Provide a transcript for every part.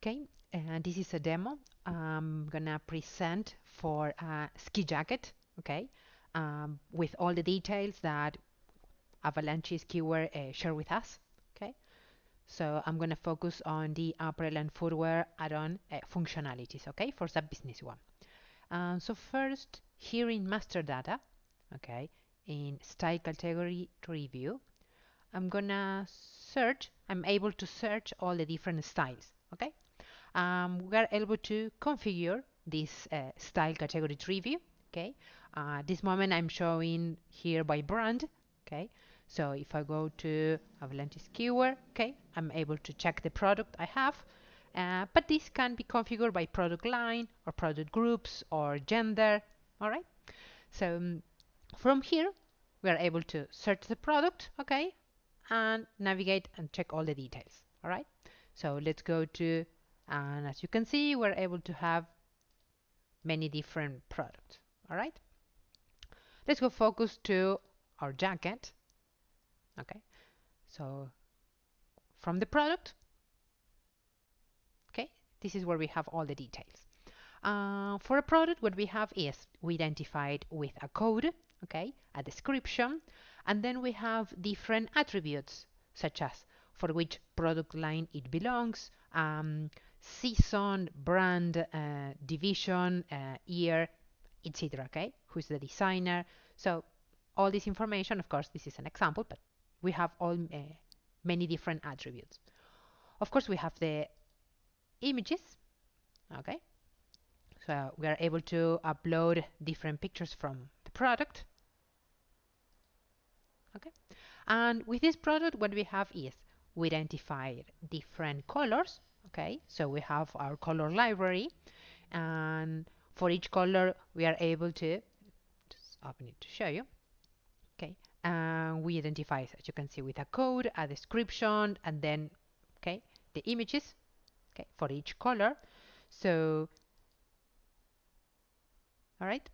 Okay, and this is a demo I'm gonna present for a ski jacket, okay, with all the details that Avalanche skiwear share with us, okay. So I'm gonna focus on the apparel and footwear add-on functionalities, okay, for sub business one. So first, here in master data, okay, in style category review, I'm able to search all the different styles, okay? We are able to configure this style category review, okay? This moment I'm showing here by brand, okay? So if I go to Avalanche Skiwear, okay, I'm able to check the product I have, but this can be configured by product line or product groups or gender, all right? So from here, we are able to search the product, okay, and navigate and check all the details, all right? So let's go to, and as you can see, we're able to have many different products, all right? Let's go focus to our jacket, okay? So from the product, okay, this is where we have all the details. For a product, what we have is we identify it with a code, okay, a description, and then we have different attributes, such as for which product line it belongs, season, brand, division, year, etc. Okay, who's the designer? So all this information, of course, this is an example, but we have all many different attributes. Of course, we have the images, okay, so we are able to upload different pictures from the product. Okay. And with this product, what we have is we identify different colors. Okay. So we have our color library, and for each color, we are able to just open it to show you. Okay. And we identify, as you can see, with a code, a description, and then, okay, the images, okay, for each color. So, all right.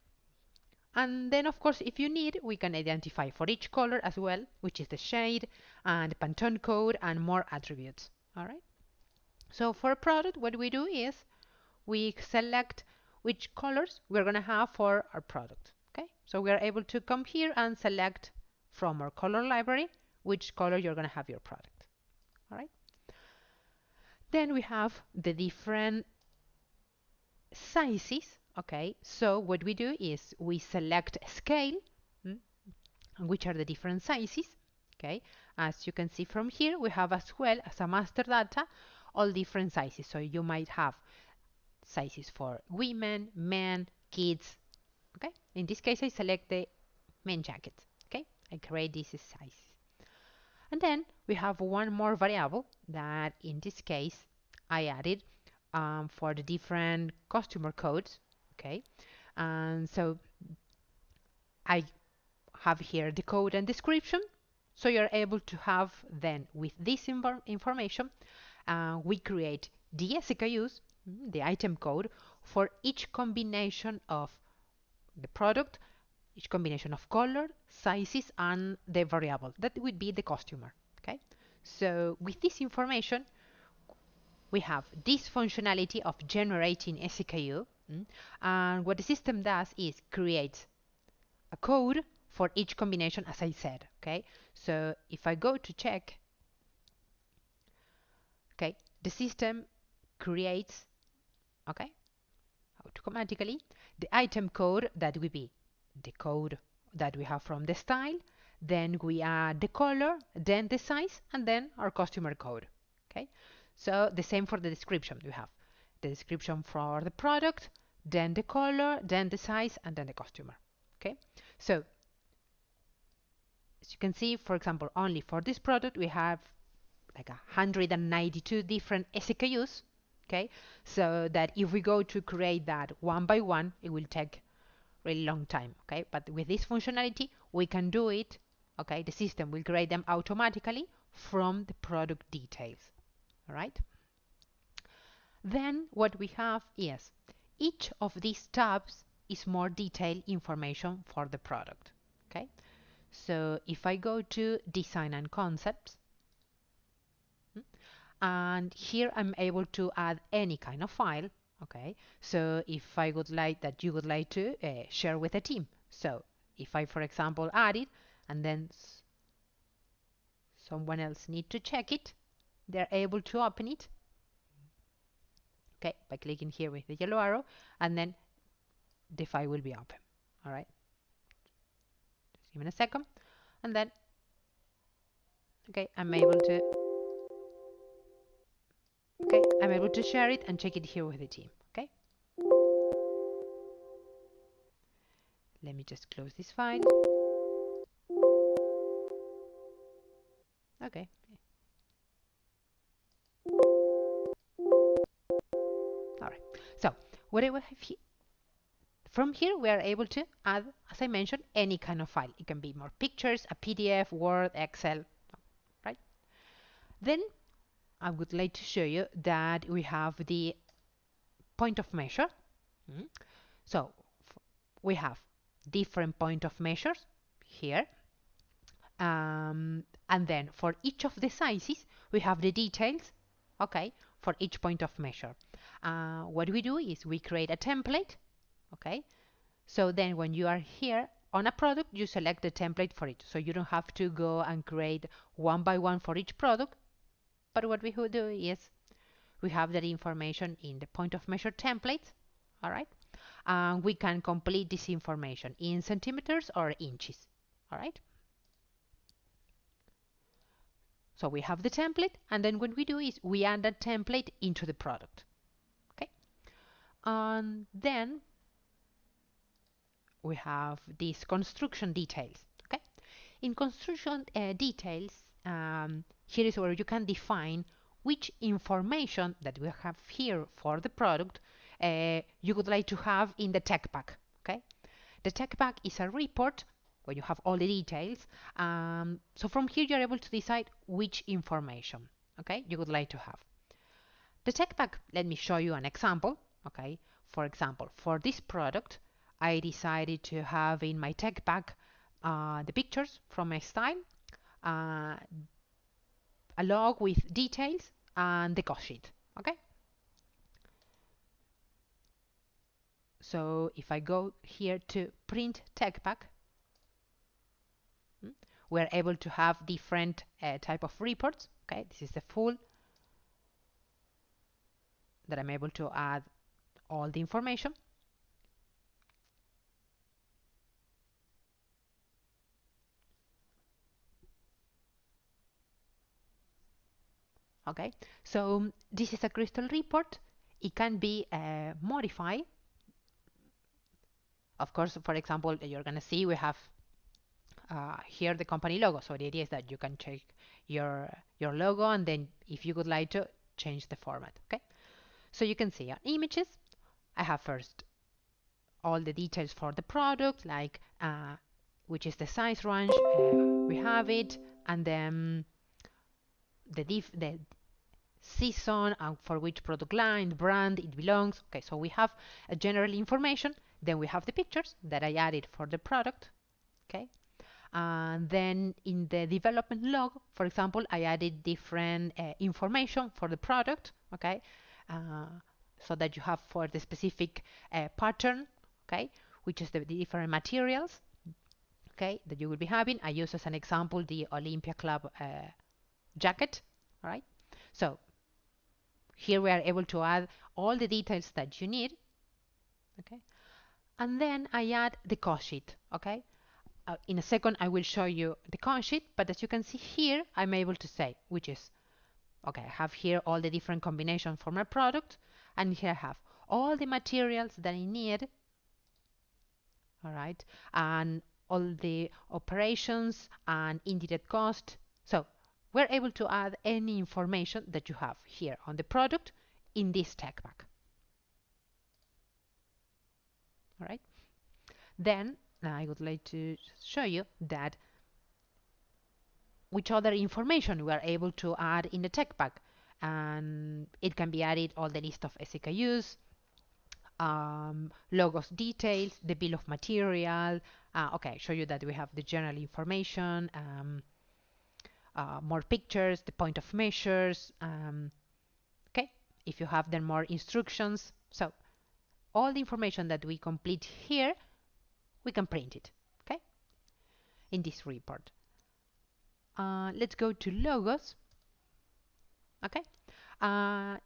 And then, of course, if you need, we can identify for each color as well, which is the shade and Pantone code and more attributes. All right. So for a product, what we do is we select which colors we're going to have for our product. Okay. So we are able to come here and select from our color library which color you're going to have your product. All right. Then we have the different sizes. Okay. So what we do is we select scale. mm, which are the different sizes. Okay, as you can see from here, we have as well as a master data all different sizes. So you might have sizes for women, men, kids. Okay, in this case, I select the men jacket. Okay, I create this size. And then we have one more variable that in this case I added for the different customer codes. Okay, and so I have here the code and description. So you're able to have then with this information, we create the SKUs, the item code, for each combination of the product, each combination of color, sizes, and the variable. That would be the customer. Okay. So with this information, we have this functionality of generating SKU. And what the system does is create a code for each combination, as I said. Okay, so if I go to check, okay, the system creates, okay, automatically the item code that will be the code that we have from the style, then we add the color, then the size, and then our customer code. Okay, so the same for the description. We have the description for the product, then the color, then the size, and then the customer. Okay, so as you can see, for example, only for this product, we have like 192 different SKUs. Okay, so that if we go to create that one by one, it will take really long time. Okay, but with this functionality, we can do it. Okay, the system will create them automatically from the product details. All right. Then what we have is each of these tabs is more detailed information for the product. Okay, so if I go to design and concepts, And here I'm able to add any kind of file. Okay, so if I would like that you would like to share with a team, so if I, for example, add it and then someone else need to check it, they're able to open it, okay, by clicking here with the yellow arrow, and then the file will be open. All right, just give me a second, and then okay, I'm able to share it and check it here with the team. Okay, let me just close this file. Okay. All right. So what do we have here? From here, we are able to add, as I mentioned, any kind of file. It can be more pictures, a PDF, Word, Excel, right? Then I would like to show you that we have the point of measure. So we have different point of measures here. And then for each of the sizes, we have the details, okay, for each point of measure. What we do is we create a template, okay? So then when you are here on a product, you select the template for it. So you don't have to go and create one by one for each product. But what we will do is we have that information in the point of measure template, all right? And we can complete this information in centimeters or inches, all right? So we have the template, and then what we do is we add that template into the product, okay? And then we have these construction details, okay? In construction details, here is where you can define which information that we have here for the product you would like to have in the tech pack, okay? The tech pack is a report where you have all the details. So from here you're able to decide which information, okay, you would like to have. The tech pack, let me show you an example, okay? For example, for this product, I decided to have in my tech pack the pictures from my style, uh, a log with details, and the cost sheet, okay? So if I go here to print tech pack, we're able to have different type of reports, okay? This is the full that I'm able to add all the information. Okay, so this is a crystal report. It can be modified. Of course, for example, you're going to see we have here the company logo. So the idea is that you can check your logo, and then if you would like to change the format. Okay, so you can see on images, I have first all the details for the product, like which is the size range, we have it, and then the season and for which product line, brand it belongs. Okay, so we have a general information. Then we have the pictures that I added for the product. Okay, and then in the development log, for example, I added different information for the product. Okay, so that you have for the specific pattern. Okay, which is the different materials. Okay, that you will be having. I use as an example the Olympia Club jacket. All right, so here we are able to add all the details that you need, okay? And then I add the cost sheet, okay? In a second, I will show you the cost sheet, but as you can see here, I'm able to say, which is, okay, I have here all the different combinations for my product, and here I have all the materials that I need, all right? And all the operations and indirect cost. So we're able to add any information that you have here on the product in this tech pack. All right. Then I would like to show you that which other information we are able to add in the tech pack. And it can be added all the list of SKUs, logos details, the bill of material. Okay, show you that we have the general information, more pictures, the point of measures, okay, if you have then more instructions. So all the information that we complete here, we can print it, okay, in this report. Let's go to logos, okay.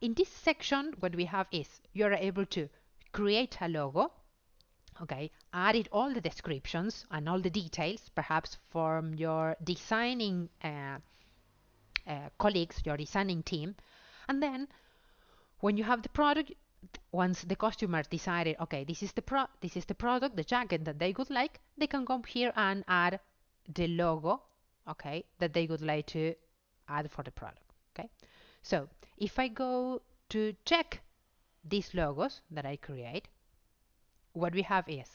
In this section, what we have is you're able to create a logo, okay, added all the descriptions and all the details, perhaps from your designing colleagues, your designing team, and then when you have the product, once the customer decided, okay, this is the product, the jacket that they would like, they can come here and add the logo, okay, that they would like to add for the product, okay. So if I go to check these logos that I create, what we have is,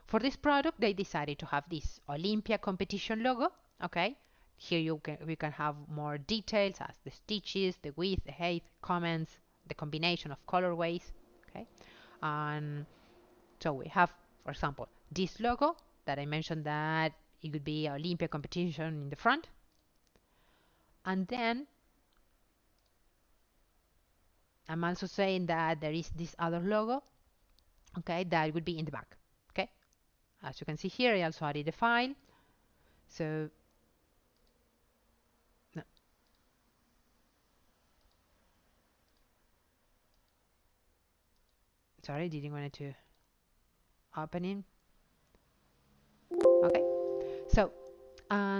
for this product, they decided to have this Olympia competition logo, okay. Here we can have more details as the stitches, the width, the height, comments, the combination of colorways, okay. And so we have, for example, this logo that I mentioned that it could be Olympia competition in the front, and then I'm also saying that there is this other logo, okay, that would be in the back, okay. As you can see here, I also added the file. So no, sorry, didn't want it to open in. Okay, so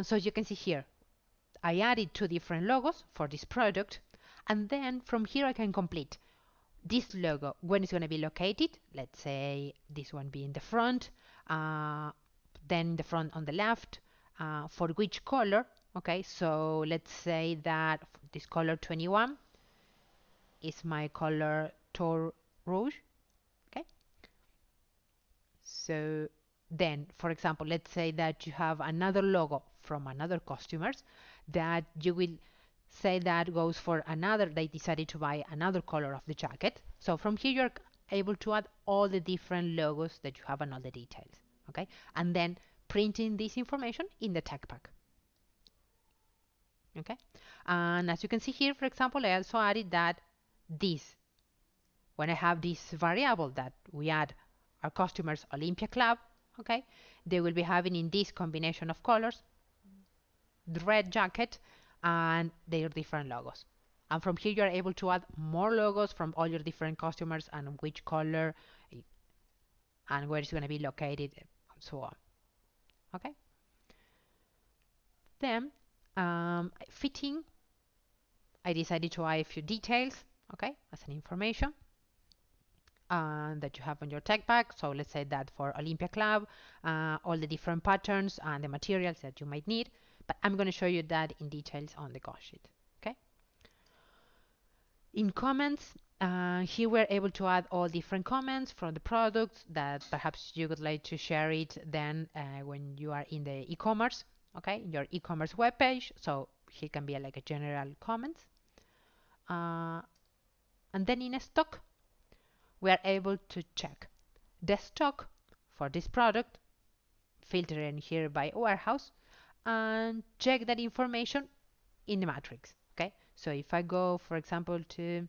so you can see here, I added two different logos for this product, and then from here I can complete this logo when it's going to be located. Let's say this one being the front, then the front on the left, for which color. Okay, so let's say that this color 21 is my color Tour Rouge. Okay, so then, for example, let's say that you have another logo from another customers that you will say that goes for another, they decided to buy another color of the jacket. So from here you're able to add all the different logos that you have and all the details, okay? And then printing this information in the tag pack, okay? And as you can see here, for example, I also added that this, when I have this variable that we add our customers Olympia Club, okay, they will be having in this combination of colors the red jacket and their different logos. And from here you are able to add more logos from all your different customers and which color and where it's going to be located and so on. Okay. Then fitting, I decided to add a few details, okay, as an information that you have on your tech pack. So let's say that for Olympia Club, all the different patterns and the materials that you might need. But I'm going to show you that in details on the cost sheet. Okay. In comments, here we're able to add all different comments from the products that perhaps you would like to share it then when you are in the e-commerce, okay, your e-commerce webpage. So here can be like a general comments. And then in stock, we are able to check the stock for this product, filter in here by warehouse, and check that information in the matrix. Okay, so if I go, for example, to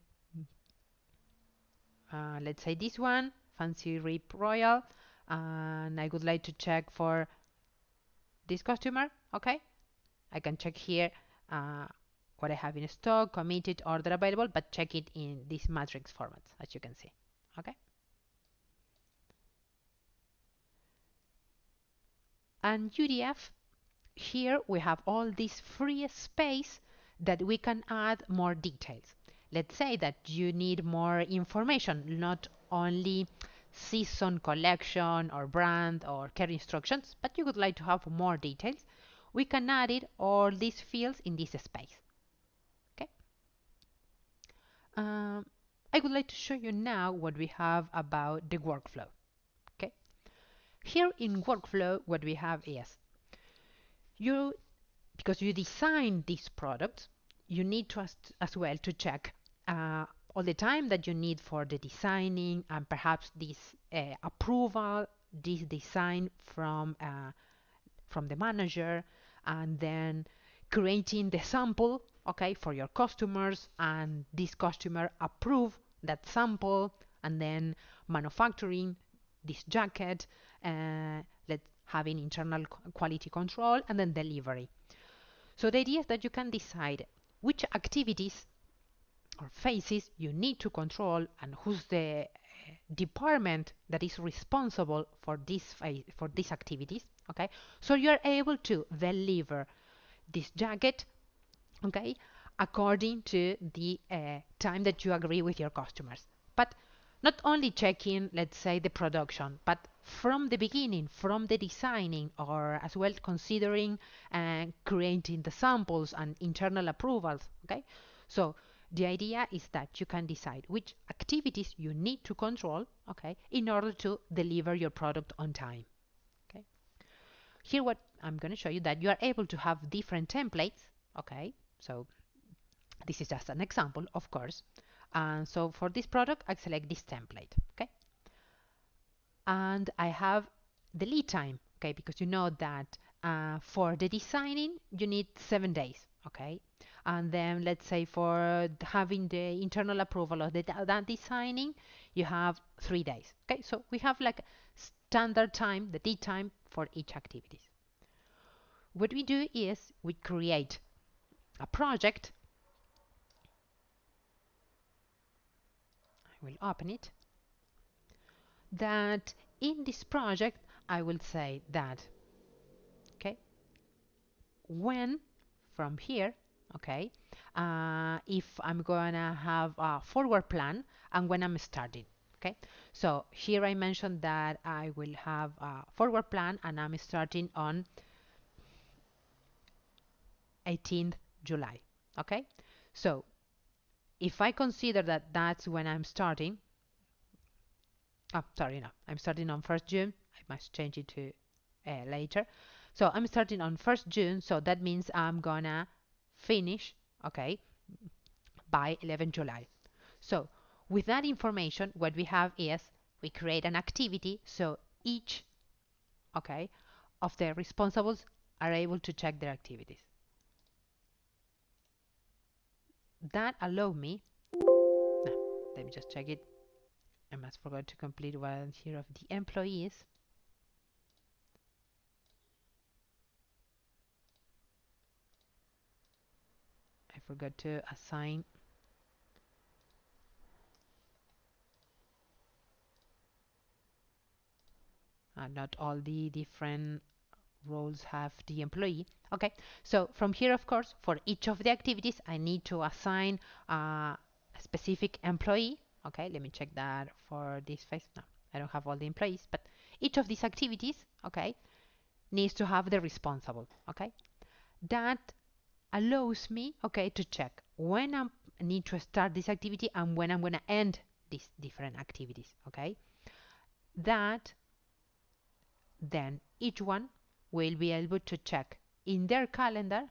let's say this one, Fancy Rip Royal, and I would like to check for this customer, okay, I can check here what I have in stock, committed, order available, but check it in this matrix format, as you can see. Okay. And UDF, here we have all this free space that we can add more details. Let's say that you need more information, not only season, collection, or brand, or care instructions, but you would like to have more details. We can add it all these fields in this space. Okay. I would like to show you now what we have about the workflow. Okay. Here in workflow, what we have is you, because you design this product, you need to as well to check all the time that you need for the designing and perhaps this approval, this design from the manager, and then creating the sample, okay, for your customers, and this customer approve that sample, and then manufacturing this jacket, let having internal quality control, and then delivery. So the idea is that you can decide which activities or phases you need to control and who's the department that is responsible for for these activities. Okay, so you are able to deliver this jacket, okay, according to the time that you agree with your customers. But not only checking, let's say, the production, but from the beginning, from the designing, or as well considering and creating the samples and internal approvals. Okay, so the idea is that you can decide which activities you need to control, okay, in order to deliver your product on time. Okay, here what I'm going to show you that you are able to have different templates. Okay, so this is just an example, of course. And so for this product, I select this template, okay? And I have the lead time, okay? Because you know that for the designing, you need 7 days, okay? And then let's say for having the internal approval of that designing, you have 3 days, okay? So we have like standard time, the lead time for each activity. What we do is we create a project. I will open it. That in this project, I will say that, okay, when from here, okay, if I'm gonna have a forward plan and when I'm starting, okay. So here I mentioned that I will have a forward plan and I'm starting on 18th July, okay. So if I consider that that's when I'm starting, oh, sorry, no, I'm starting on 1st June. I must change it to later. So I'm starting on 1st June, so that means I'm gonna finish, okay, by 11 July. So with that information, what we have is we create an activity, so each, okay, of the responsibles are able to check their activities. That allow me, no, let me just check it. I must forgot to complete one here of the employees. I forgot to assign. Not all the different roles have the employee. Okay, so from here, of course, for each of the activities, I need to assign a specific employee. Okay, let me check that for this phase. No, I don't have all the employees, but each of these activities, okay, needs to have the responsible. Okay, that allows me, okay, to check when I need to start this activity and when I'm going to end these different activities. Okay, that then each one will be able to check in their calendar.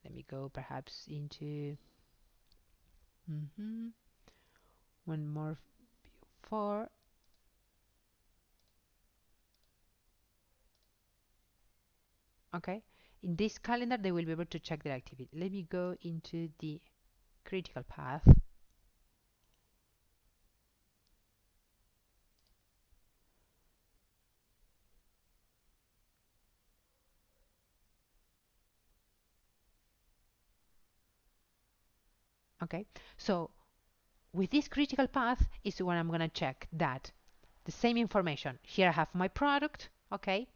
Let me go perhaps into one more for. Okay, in this calendar they will be able to check their activity. Let me go into the critical path. Okay, so with this critical path is when I'm going to check that the same information. Here I have my product, okay,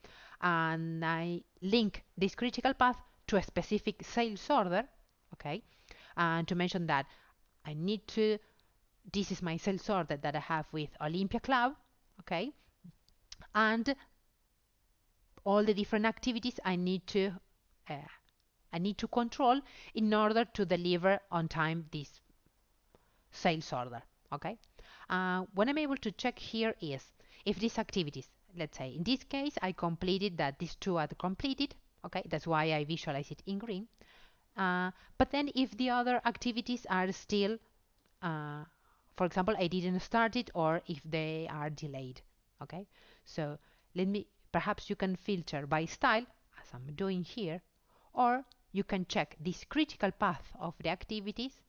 and I link this critical path to a specific sales order, okay, and to mention that I need to, this is my sales order that I have with Olympia Club, okay, and all the different activities uh, I need to control in order to deliver on time this sales order. Okay. What I'm able to check here is if these activities, let's say in this case, I completed that these two are completed. Okay. That's why I visualize it in green. But then if the other activities are still, uh, for example, I didn't start it or if they are delayed. Okay. So perhaps you can filter by style as I'm doing here, or you can check this critical path of the activities,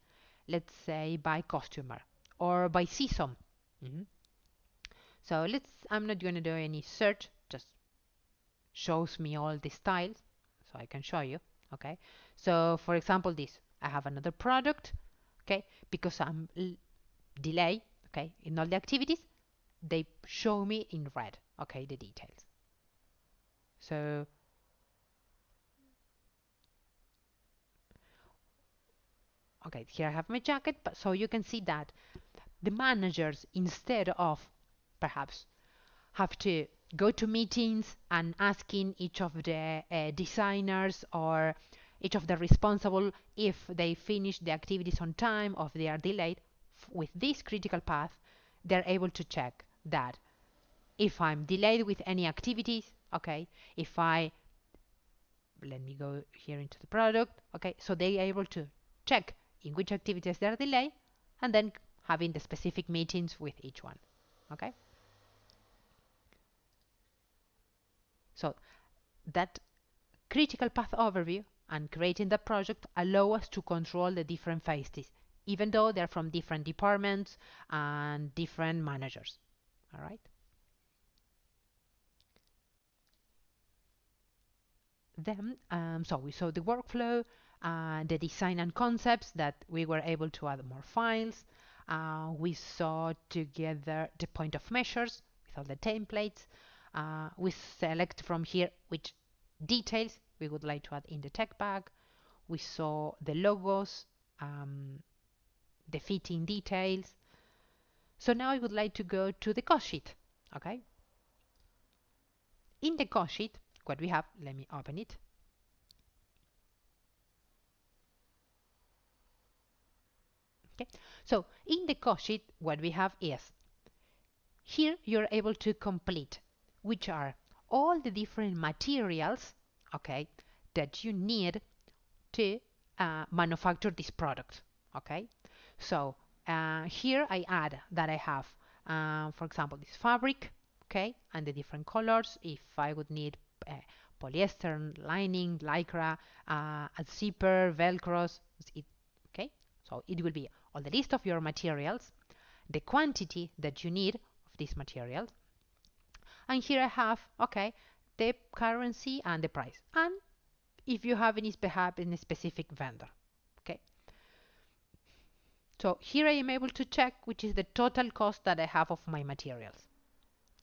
let's say by customer or by season. Mhm. So I'm not going to do any search, just shows me all the styles, so I can show you. Okay, so for example, this I have another product. Okay, because I'm delay. Okay, in all the activities, they show me in red. Okay, the details. So okay, here I have my jacket, but so you can see that the managers, instead of perhaps have to go to meetings and asking each of the designers or each of the responsible if they finish the activities on time or if they are delayed, with this critical path, they're able to check that if I'm delayed with any activities, okay, if I let me go here into the product. Okay, so they are able to check in which activities they are delayed and then having the specific meetings with each one. Okay, so that critical path overview and creating the project allow us to control the different phases, even though they're from different departments and different managers. All right. Then, so we saw the workflow, the design and concepts that we were able to add more files. We saw together the point of measures with all the templates. We select from here which details we would like to add in the tech bag. We saw the logos, the fitting details. So now I would like to go to the cost sheet. Okay. In the cost sheet, what we have, let me open it. Okay, so in the cost sheet, what we have is here you're able to complete, which are all the different materials, okay, that you need to manufacture this product. Okay, so here I add that I have, for example, this fabric, okay, and the different colors. If I would need polyester, lining, lycra, a zipper, velcros, okay, so it will be all the list of your materials, the quantity that you need of these materials, and here I have, okay, the currency and the price, and if you have any perhaps any specific vendor. Okay, so here I am able to check which is the total cost that I have of my materials.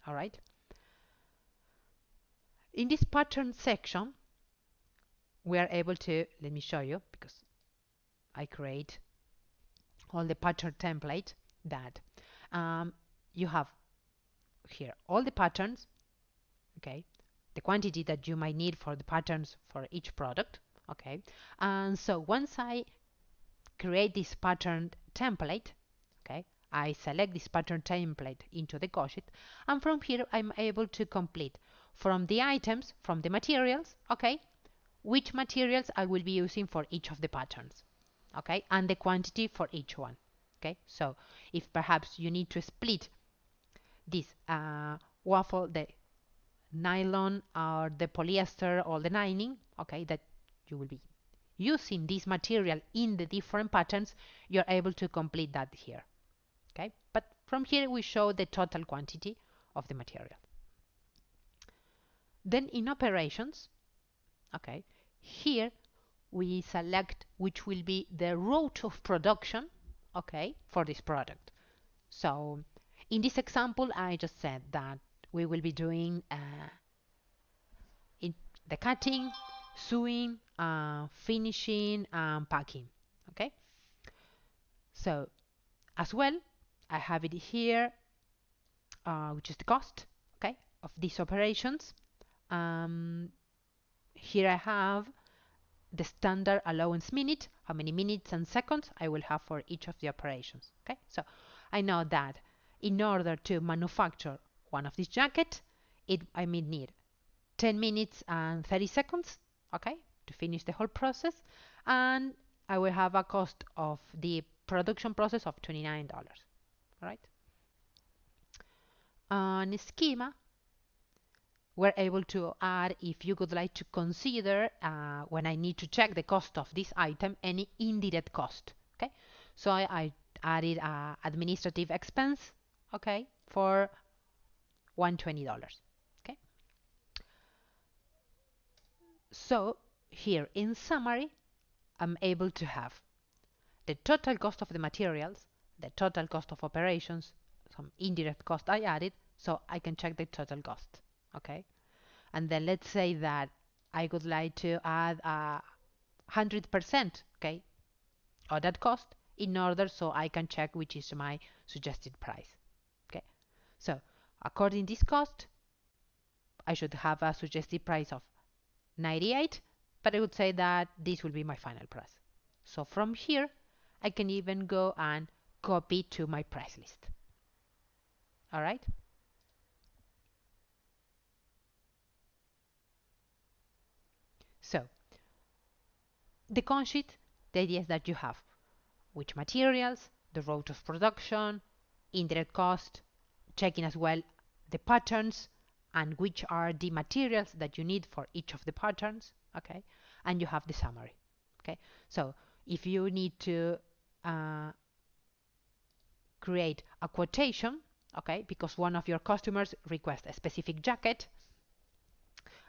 All right. In this pattern section, we are able to, let me show you, because I create all the pattern template that you have here all the patterns, okay, the quantity that you might need for the patterns for each product, okay, and so once I create this pattern template, okay, I select this pattern template into the cost sheet, and from here I'm able to complete from the items, from the materials, okay, which materials I will be using for each of the patterns, okay, and the quantity for each one. Okay, so if perhaps you need to split this waffle, the nylon or the polyester or the lining, okay, that you will be using this material in the different patterns, you're able to complete that here. Okay, but from here we show the total quantity of the material. Then in operations, okay, here we select which will be the route of production, okay, for this product. So in this example, I just said that we will be doing in the cutting, sewing, finishing, and packing. Okay. So as well, I have it here, which is the cost, okay, of these operations. Um, Here I have the standard allowance minute, how many minutes and seconds I will have for each of the operations. Okay, so I know that in order to manufacture one of these jackets, I may need 10 minutes and 30 seconds, okay, to finish the whole process, and I will have a cost of the production process of $29. All right. On schema, we're able to add, if you would like to consider, when I need to check the cost of this item, any indirect cost. Okay, so I added administrative expense, okay, for $120. Okay, so here in summary, I'm able to have the total cost of the materials, the total cost of operations, some indirect cost I added, so I can check the total cost. Okay, and then let's say that I would like to add 100%, okay, of that cost in order so I can check which is my suggested price. Okay, so according to this cost, I should have a suggested price of 98, but I would say that this will be my final price. So from here, I can even go and copy to my price list. All right. So the con sheet, the idea is that you have which materials, the route of production, indirect cost, checking as well the patterns and which are the materials that you need for each of the patterns, okay? And you have the summary, okay? So if you need to uh, create a quotation, okay, because one of your customers requests a specific jacket,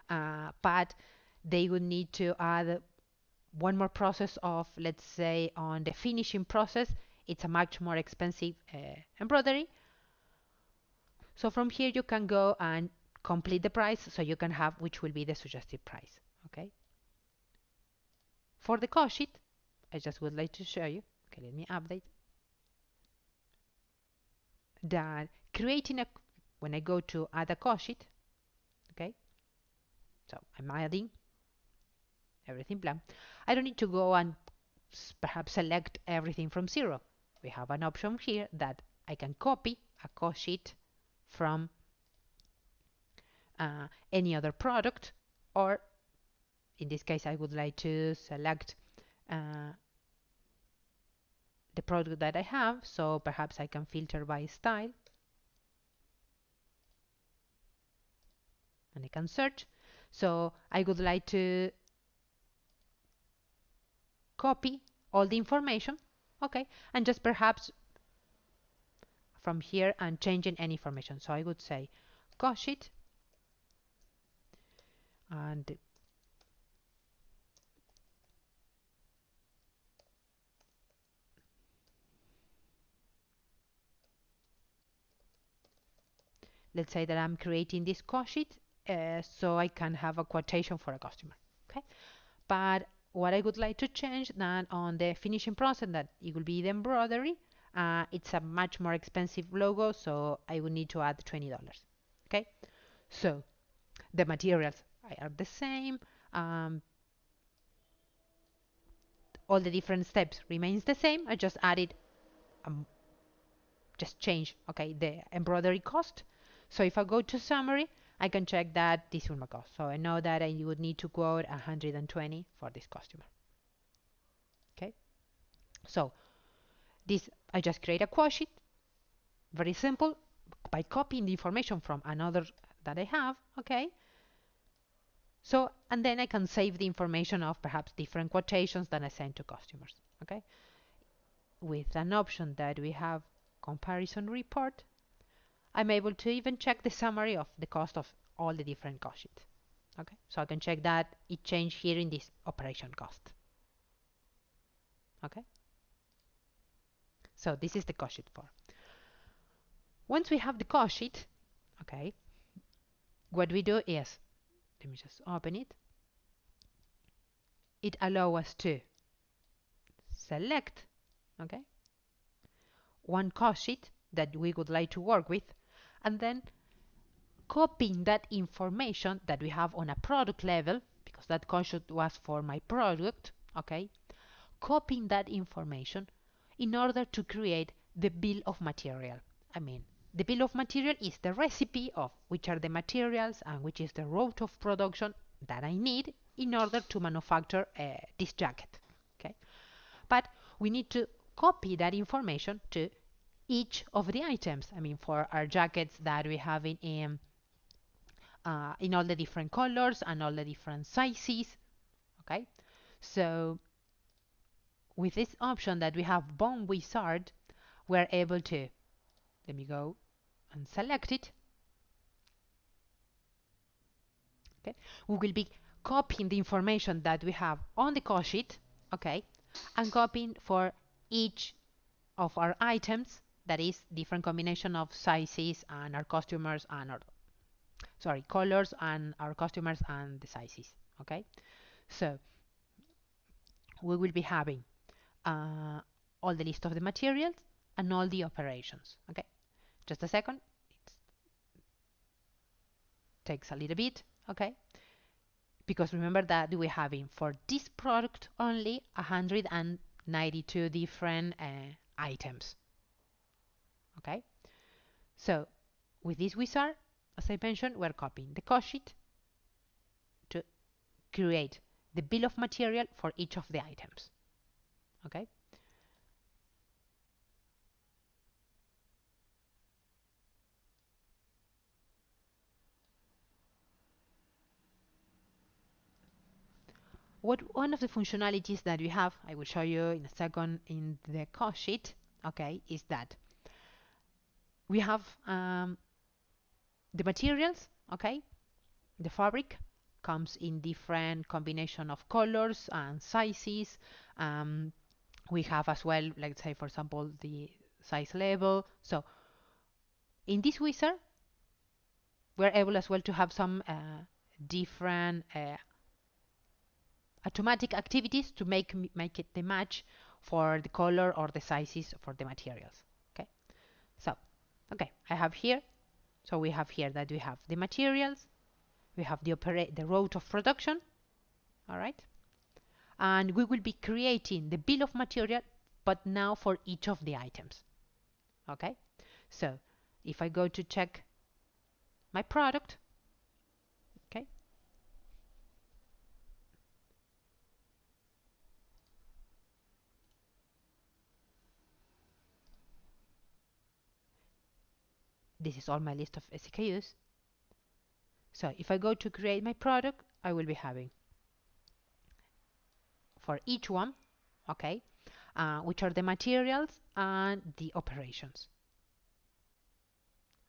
but they would need to add one more process of, let's say, on the finishing process, it's a much more expensive embroidery. So from here you can go and complete the price so you can have which will be the suggested price. Okay. For the cost sheet, I just would like to show you. Okay, let me update that creating a when I go to add a cost sheet. Okay, so I'm adding everything blank. I don't need to go and perhaps select everything from zero. We have an option here that I can copy a cost sheet from any other product, or in this case I would like to select the product that I have, so perhaps I can filter by style and I can search. So I would like to copy all the information, okay, and just perhaps from here and changing any information. So I would say cost sheet, and let's say that I'm creating this cost sheet so I can have a quotation for a customer, okay. But what I would like to change then on the finishing process, that it will be the embroidery. It's a much more expensive logo, so I will need to add $20. Okay, so the materials are the same. All the different steps remains the same. I just added, um, just change, okay, the embroidery cost. So if I go to summary, I can check that this will my cost. So I know that I would need to quote 120 for this customer. Okay, so this I just create a quote sheet, very simple, by copying the information from another that I have, okay? So, and then I can save the information of perhaps different quotations that I send to customers, okay? With an option that we have comparison report, I'm able to even check the summary of the cost of all the different cost sheets, okay? So I can check that it changed here in this operation cost, okay? So this is the cost sheet for. Once we have the cost sheet, okay, what we do is, let me just open it. It allows us to select, okay, one cost sheet that we would like to work with, and then copying that information that we have on a product level, because that cost sheet was for my product, okay, copying that information in order to create the bill of material. I mean, the bill of material is the recipe of which are the materials and which is the route of production that I need in order to manufacture this jacket. Okay, but we need to copy that information to each of the items. I mean, for our jackets that we have in in all the different colors and all the different sizes. Okay, so with this option that we have BOM Wizard, we're able to, let me go and select it. Okay, we will be copying the information that we have on the cost sheet, okay, and copying for each of our items, that is different combination of sizes and our customers and our, sorry, colors and our customers and the sizes. Okay, so we will be having uh, all the list of the materials and all the operations. Okay, just a second, it takes a little bit. Okay, because remember that we're having for this product only 192 different items. Okay, so with this wizard, as I mentioned, we're copying the cost sheet to create the bill of material for each of the items. Okay, what one of the functionalities that we have, I will show you in a second in the cost sheet, okay, is that we have the materials, okay, the fabric comes in different combination of colors and sizes. We have as well, let's say for example, the size level. So in this wizard, we're able as well to have some different automatic activities to make it the match for the color or the sizes for the materials. Okay, so okay, I have here. So we have here that we have the materials, we have the route of production. All right, and we will be creating the bill of material, but now for each of the items. Okay, so if I go to check my product, okay, this is all my list of SKUs. So if I go to create my product, I will be having for each one, okay, which are the materials and the operations.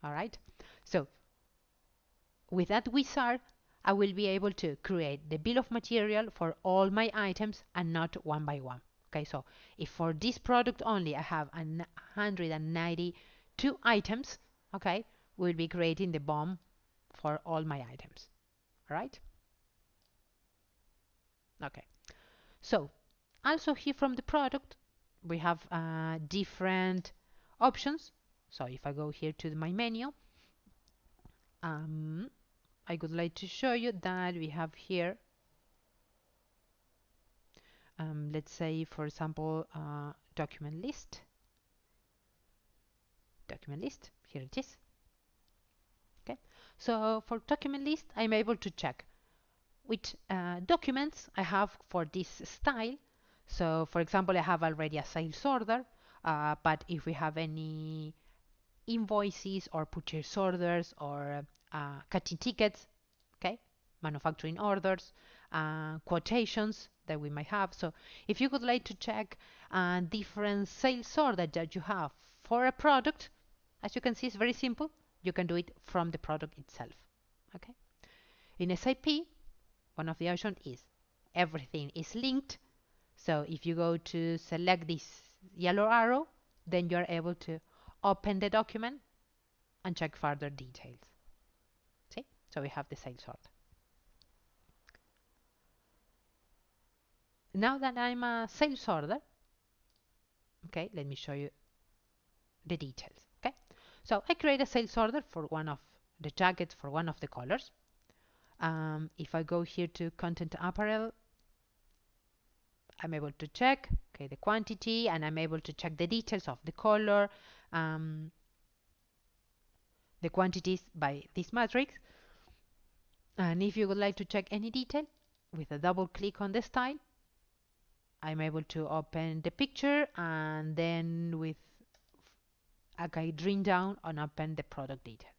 All right, so with that wizard, I will be able to create the bill of material for all my items and not one by one. Okay, so if for this product only I have 192 items, okay, we'll be creating the BOM for all my items. All right? Okay, so also here from the product, we have different options. So if I go here to my menu, I would like to show you that we have here, let's say, for example, document list. Document list, here it is. Okay, so for document list, I'm able to check which documents I have for this style. So, for example, I have already a sales order, but if we have any invoices or purchase orders or cutting tickets, okay, manufacturing orders, quotations that we might have. So if you would like to check different sales order that you have for a product, as you can see, it's very simple. You can do it from the product itself. Okay. In SAP, one of the options is everything is linked. So if you go to select this yellow arrow, then you're able to open the document and check further details. See? So we have the sales order. Now that I'm a sales order, okay, let me show you the details. Okay, so I create a sales order for one of the jackets for one of the colors. If I go here to content apparel, I'm able to check, okay, the quantity, and I'm able to check the details of the color, the quantities by this matrix. And if you would like to check any detail, with a double click on the style, I'm able to open the picture and then with a guide dream down and open the product detail.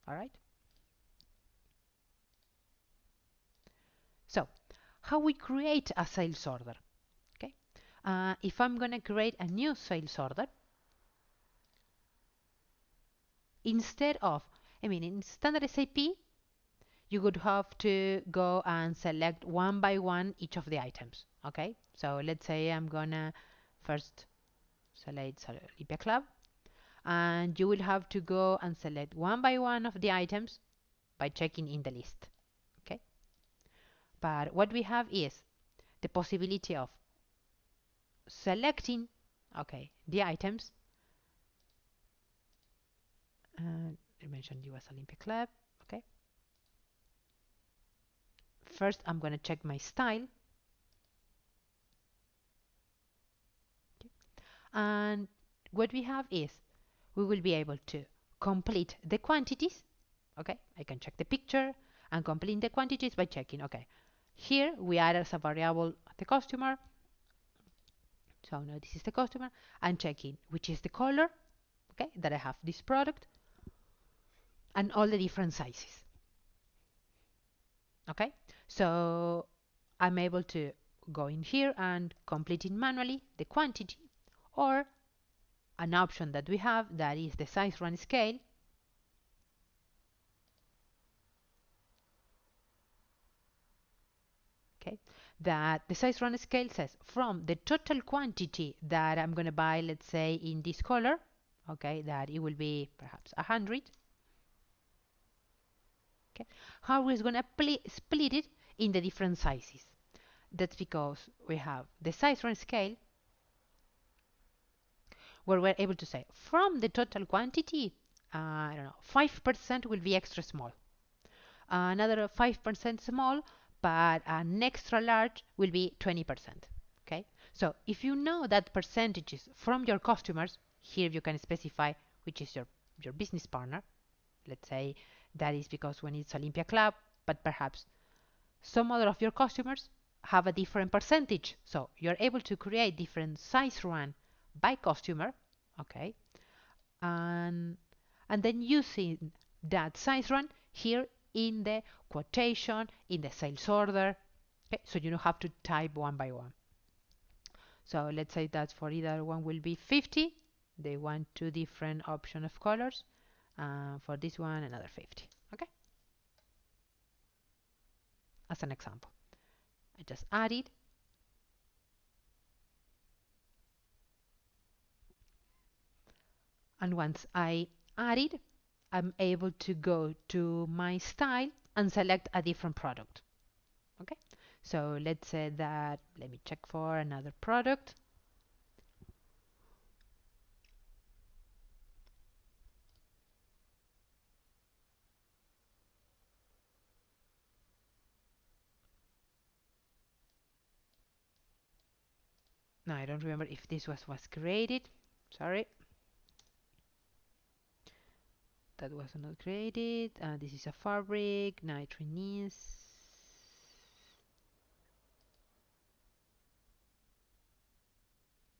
All right. how we create a sales order. Okay, if I'm going to create a new sales order, instead of, in standard SAP, you would have to go and select one by one each of the items. Okay, so let's say I'm gonna first select Olympia Club, and you will have to go and select one by one of the items by checking in the list. Okay, but what we have is the possibility of selecting, okay, the items. I mentioned US Olympic Club. Okay, first I'm going to check my style, and what we have is we will be able to complete the quantities. Okay, I can check the picture and complete the quantities by checking. Okay, here we add as a variable the customer. So now this is the customer. I'm checking which is the color, okay, that I have this product, and all the different sizes. Okay, so I'm able to go in here and complete it manually the quantity, or an option that we have that is the size run scale. Okay, that the size run scale says from the total quantity that I'm going to buy, let's say in this color, okay, that it will be perhaps 100. Okay, how is going to split it in the different sizes? That's because we have the size run scale where we're able to say from the total quantity, I don't know, 5% will be extra small, another 5% small, but an extra large will be 20%. Okay, so if you know that percentages from your customers, here you can specify which is your business partner. Let's say that is because when it's Olympia Club, but perhaps some other of your customers have a different percentage. So you're able to create different size run by customer, okay, and then using that size run here in the quotation, in the sales order. Okay, so you don't have to type one by one. So let's say that for either one will be 50. They want two different option of colors. For this one, another 50. Okay, as an example. I just add it. And once I add it, I'm able to go to my style and select a different product. Okay, so let's say that, let me check for another product. Now I don't remember if this was created. Sorry, that was not created. This is a fabric, nitrinese.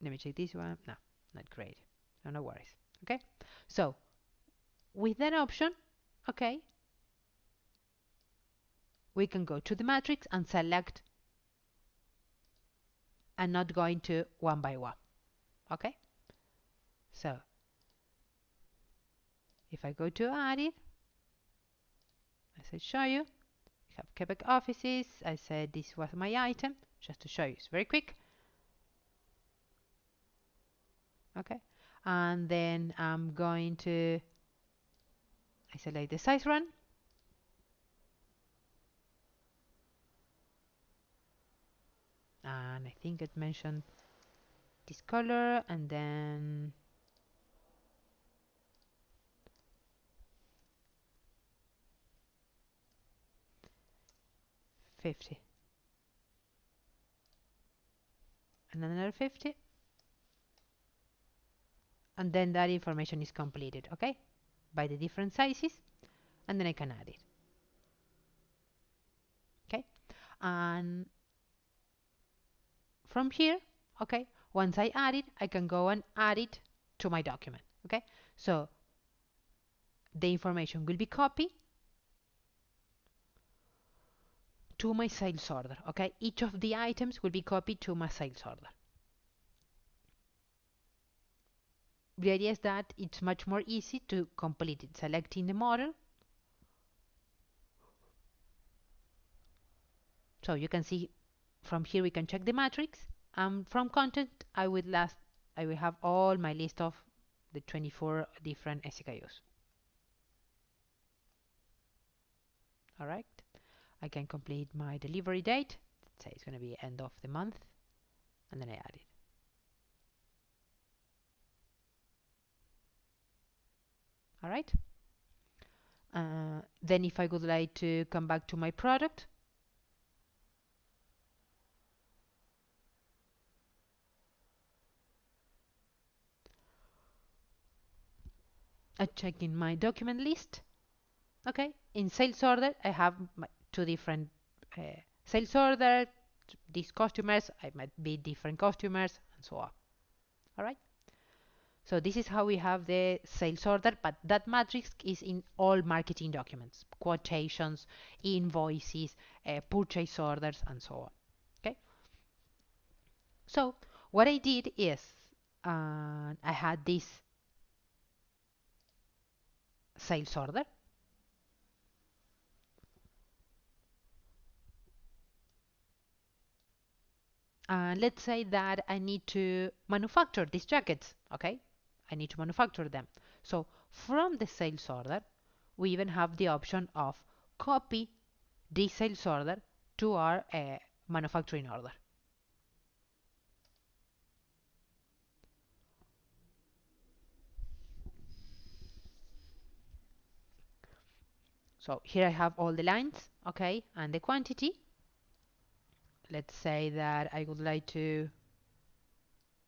Let me check this one. No, not created. So no worries. Okay, so with that option, okay, we can go to the matrix and select and not going to one by one. Okay, so if I go to add it, as I show you, we have Quebec offices. I said this was my item, just to show you. It's very quick. Okay, and then I'm going to, I select the size run. And I think it mentioned this color, and then $50 and another 50, and then that information is completed, okay, by the different sizes, and then I can add it. Okay, and from here, okay, once I add it, I can go and add it to my document. Okay, so the information will be copied to my sales order. Okay, each of the items will be copied to my sales order. The idea is that it's much more easy to complete it. Selecting the model. So you can see from here we can check the matrix. From content, I will have all my list of the 24 different SKUs. All right. I can complete my delivery date. Let's say it's going to be end of the month, and then I add it. All right. Then if I would like to come back to my product, I check in my document list. Okay, in sales order, I have my two different sales order. These customers, I might be different customers, and so on. All right. So this is how we have the sales order, but that matrix is in all marketing documents, quotations, invoices, purchase orders, and so on. Okay. So what I did is I had this sales order. Let's say that I need to manufacture these jackets. Okay, I need to manufacture them. So from the sales order, we even have the option of copy this sales order to our manufacturing order. So here I have all the lines, okay, and the quantity. Let's say that I would like to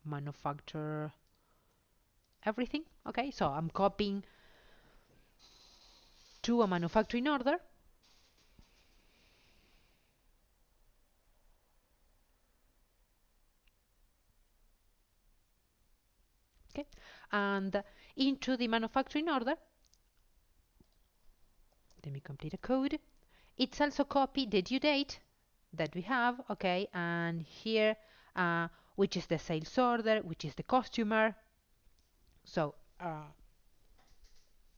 manufacture everything, okay, so I'm copying to a manufacturing order. Okay, and into the manufacturing order, let me complete a code. It's also copy the due date that we have, okay, and here, which is the sales order, which is the customer. So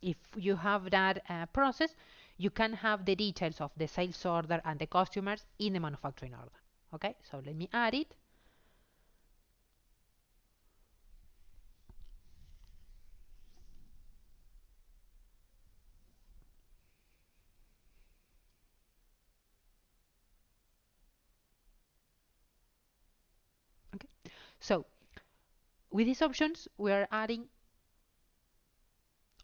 if you have that process, you can have the details of the sales order and the customers in the manufacturing order. Okay, so let me add it. Okay, so with these options, we are adding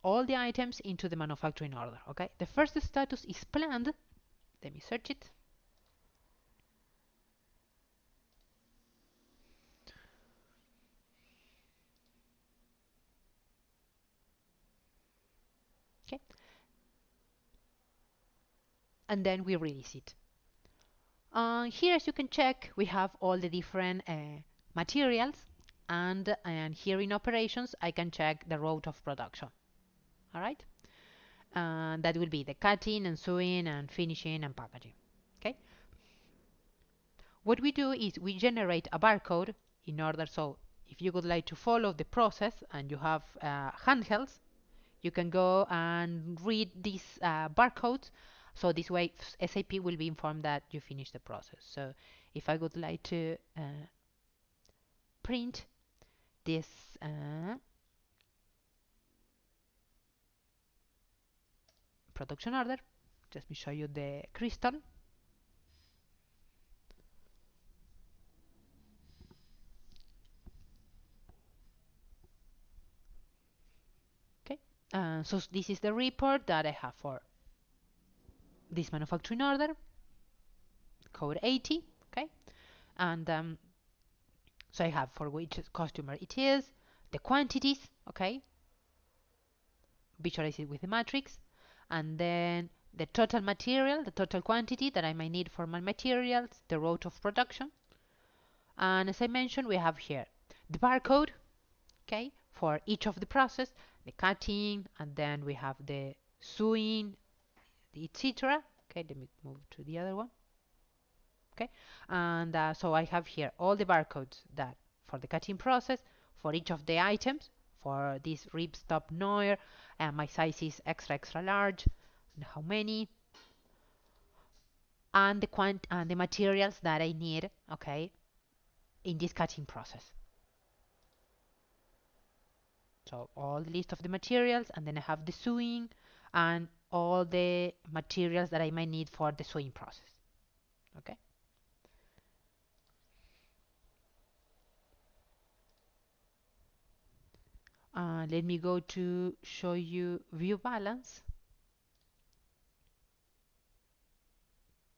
all the items into the manufacturing order. Okay, the first status is planned. Let me search it. Okay, and then we release it. Here, as you can check, we have all the different materials, and here in operations, I can check the route of production. All right, that will be the cutting and sewing and finishing and packaging. Okay, what we do is we generate a barcode in order, so if you would like to follow the process and you have handhelds, you can go and read these barcodes. So this way SAP will be informed that you finished the process. So if I would like to print this production order, just me show you the crystal. Okay, so this is the report that I have for this manufacturing order, code 80. Okay, and so I have for which customer it is, the quantities. Okay, visualize it with the matrix, and then the total material, the total quantity that I might need for my materials, the route of production, and as I mentioned, we have here the barcode, okay, for each of the process, the cutting, and then we have the sewing, etc. Okay, let me move to the other one. Okay, and so I have here all the barcodes that for the cutting process, for each of the items, for this rib stop Noir, and my size is extra large, and how many, and the materials that I need, okay, in this cutting process. So all the list of the materials, and then I have the sewing and all the materials that I might need for the sewing process. Okay. Let me go to show you view balance.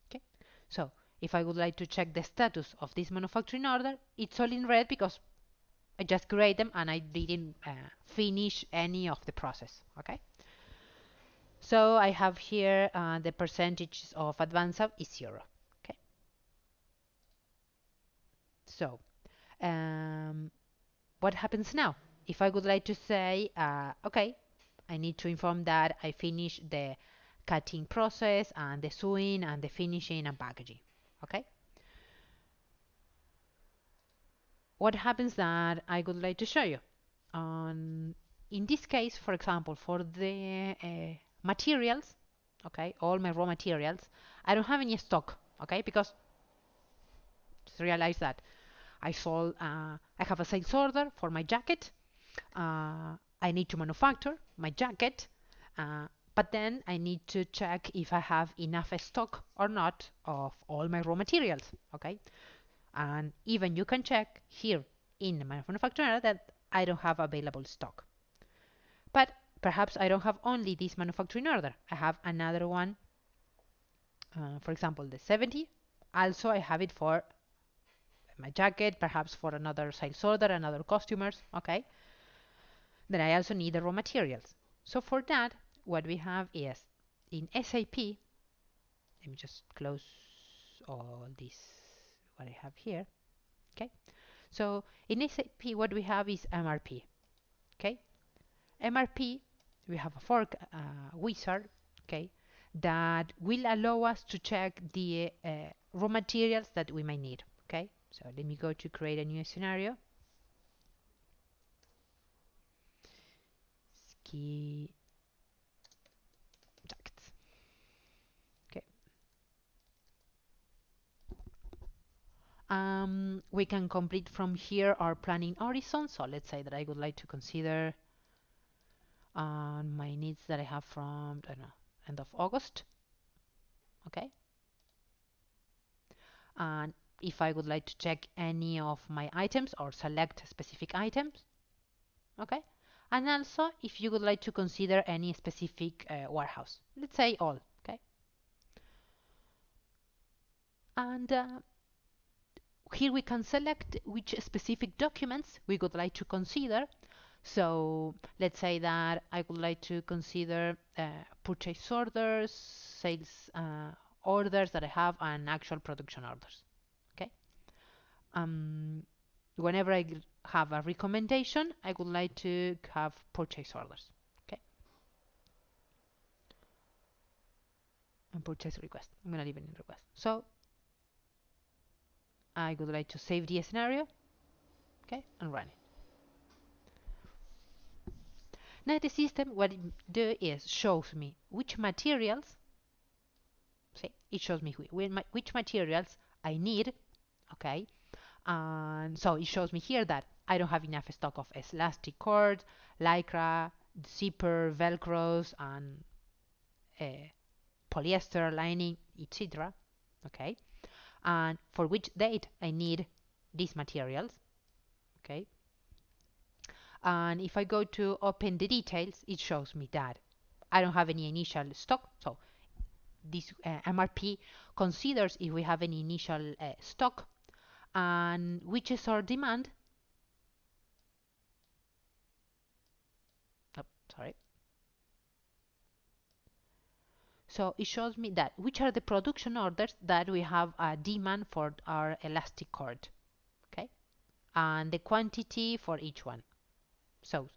Okay. So if I would like to check the status of this manufacturing order, it's all in red because I just create them and I didn't finish any of the process. Okay. So I have here the percentage of advance up is 0. Okay. So um, what happens now? If I would like to say, okay, I need to inform that I finished the cutting process and the sewing and the finishing and packaging. Okay. What happens that I would like to show you? In this case, for example, for the materials, okay, all my raw materials, I don't have any stock, okay, because realize that I have a sales order for my jacket. I need to manufacture my jacket, but then I need to check if I have enough stock or not of all my raw materials, okay? And even you can check here in my manufacturer that I don't have available stock. But perhaps I don't have only this manufacturing order. I have another one, for example, the 70. Also, I have it for my jacket, perhaps for another sales order, another customers, okay? Then I also need the raw materials. So for that, what we have is in SAP, let me just close all this, what I have here, okay? So in SAP, what we have is MRP, okay? MRP, we have a fork wizard, okay, that will allow us to check the raw materials that we might need, okay? So let me go to create a new scenario. Ski jackets. Okay. We can complete from here our planning horizon. So let's say that I would like to consider my needs that I have from, I don't know, end of August. Okay. And if I would like to check any of my items or select specific items. Okay. And also if you would like to consider any specific warehouse. Let's say all. Okay. And here we can select which specific documents we would like to consider. So let's say that I would like to consider purchase orders, sales orders that I have, and actual production orders. Okay. Um, Whenever I have a recommendation, I would like to have purchase orders. Okay. And purchase request. I'm gonna leave it in request. So I would like to save the scenario. Okay, and run it. Now the system, what it do is shows me which materials. See, it shows me which materials I need. Okay, and so it shows me here that I don't have enough stock of elastic cord, lycra, zipper, velcros, and polyester lining, etc. Okay, and for which date I need these materials. Okay, and if I go to open the details, it shows me that I don't have any initial stock. So this MRP considers if we have any initial stock and which is our demand. Oh, sorry. So it shows me that which are the production orders that we have a demand for our elastic cord, okay, and the quantity for each one. So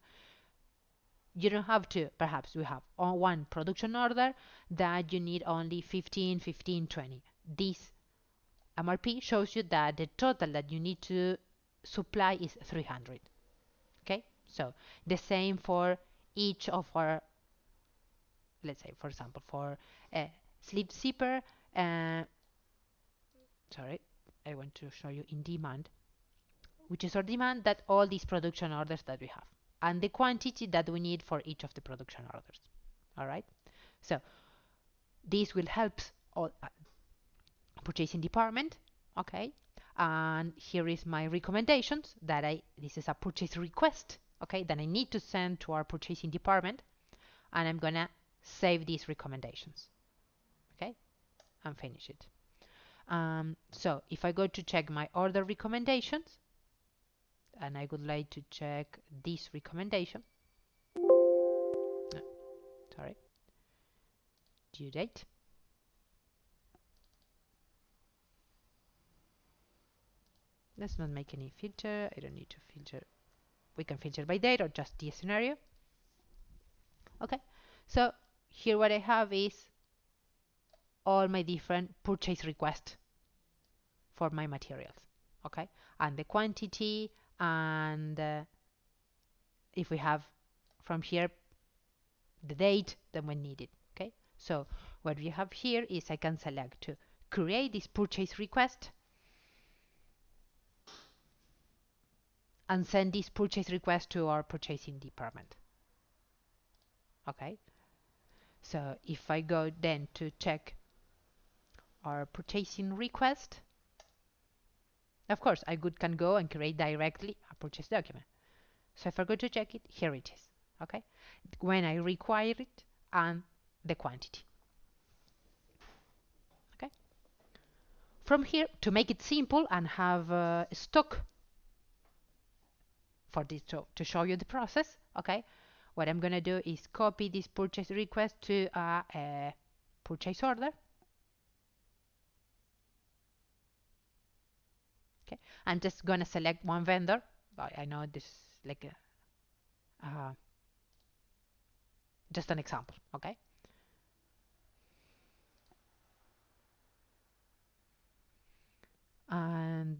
you don't have to, perhaps we have on one production order that you need only 15, 15, 20. This MRP shows you that the total that you need to supply is 300. Okay, so the same for each of our, let's say, for example, for sleep zipper, uh, sorry, I want to show you in demand, which is our demand, that all these production orders that we have, and the quantity that we need for each of the production orders. All right, so this will help all purchasing department. Okay, and here is my recommendations that this is a purchase request, okay, that I need to send to our purchasing department, and I'm gonna save these recommendations, okay, and finish it. So if I go to check my order recommendations, and I would like to check this recommendation, no, sorry, due date. Let's not make any filter. I don't need to filter. We can filter by date or just the scenario. Okay, so here what I have is all my different purchase requests for my materials. Okay, and the quantity, and if we have from here the date that we need it. Okay, so what we have here is I can select to create this purchase request and send this purchase request to our purchasing department. Okay, so if I go then to check our purchasing request, of course I can go and create directly a purchase document. So if I go to check it, here it is. Okay, when I require it and the quantity. Okay, from here, to make it simple and have stock for this to show you the process, okay, what I'm gonna do is copy this purchase request to a purchase order. Okay, I'm just gonna select one vendor. I know this is like just an example. Okay, and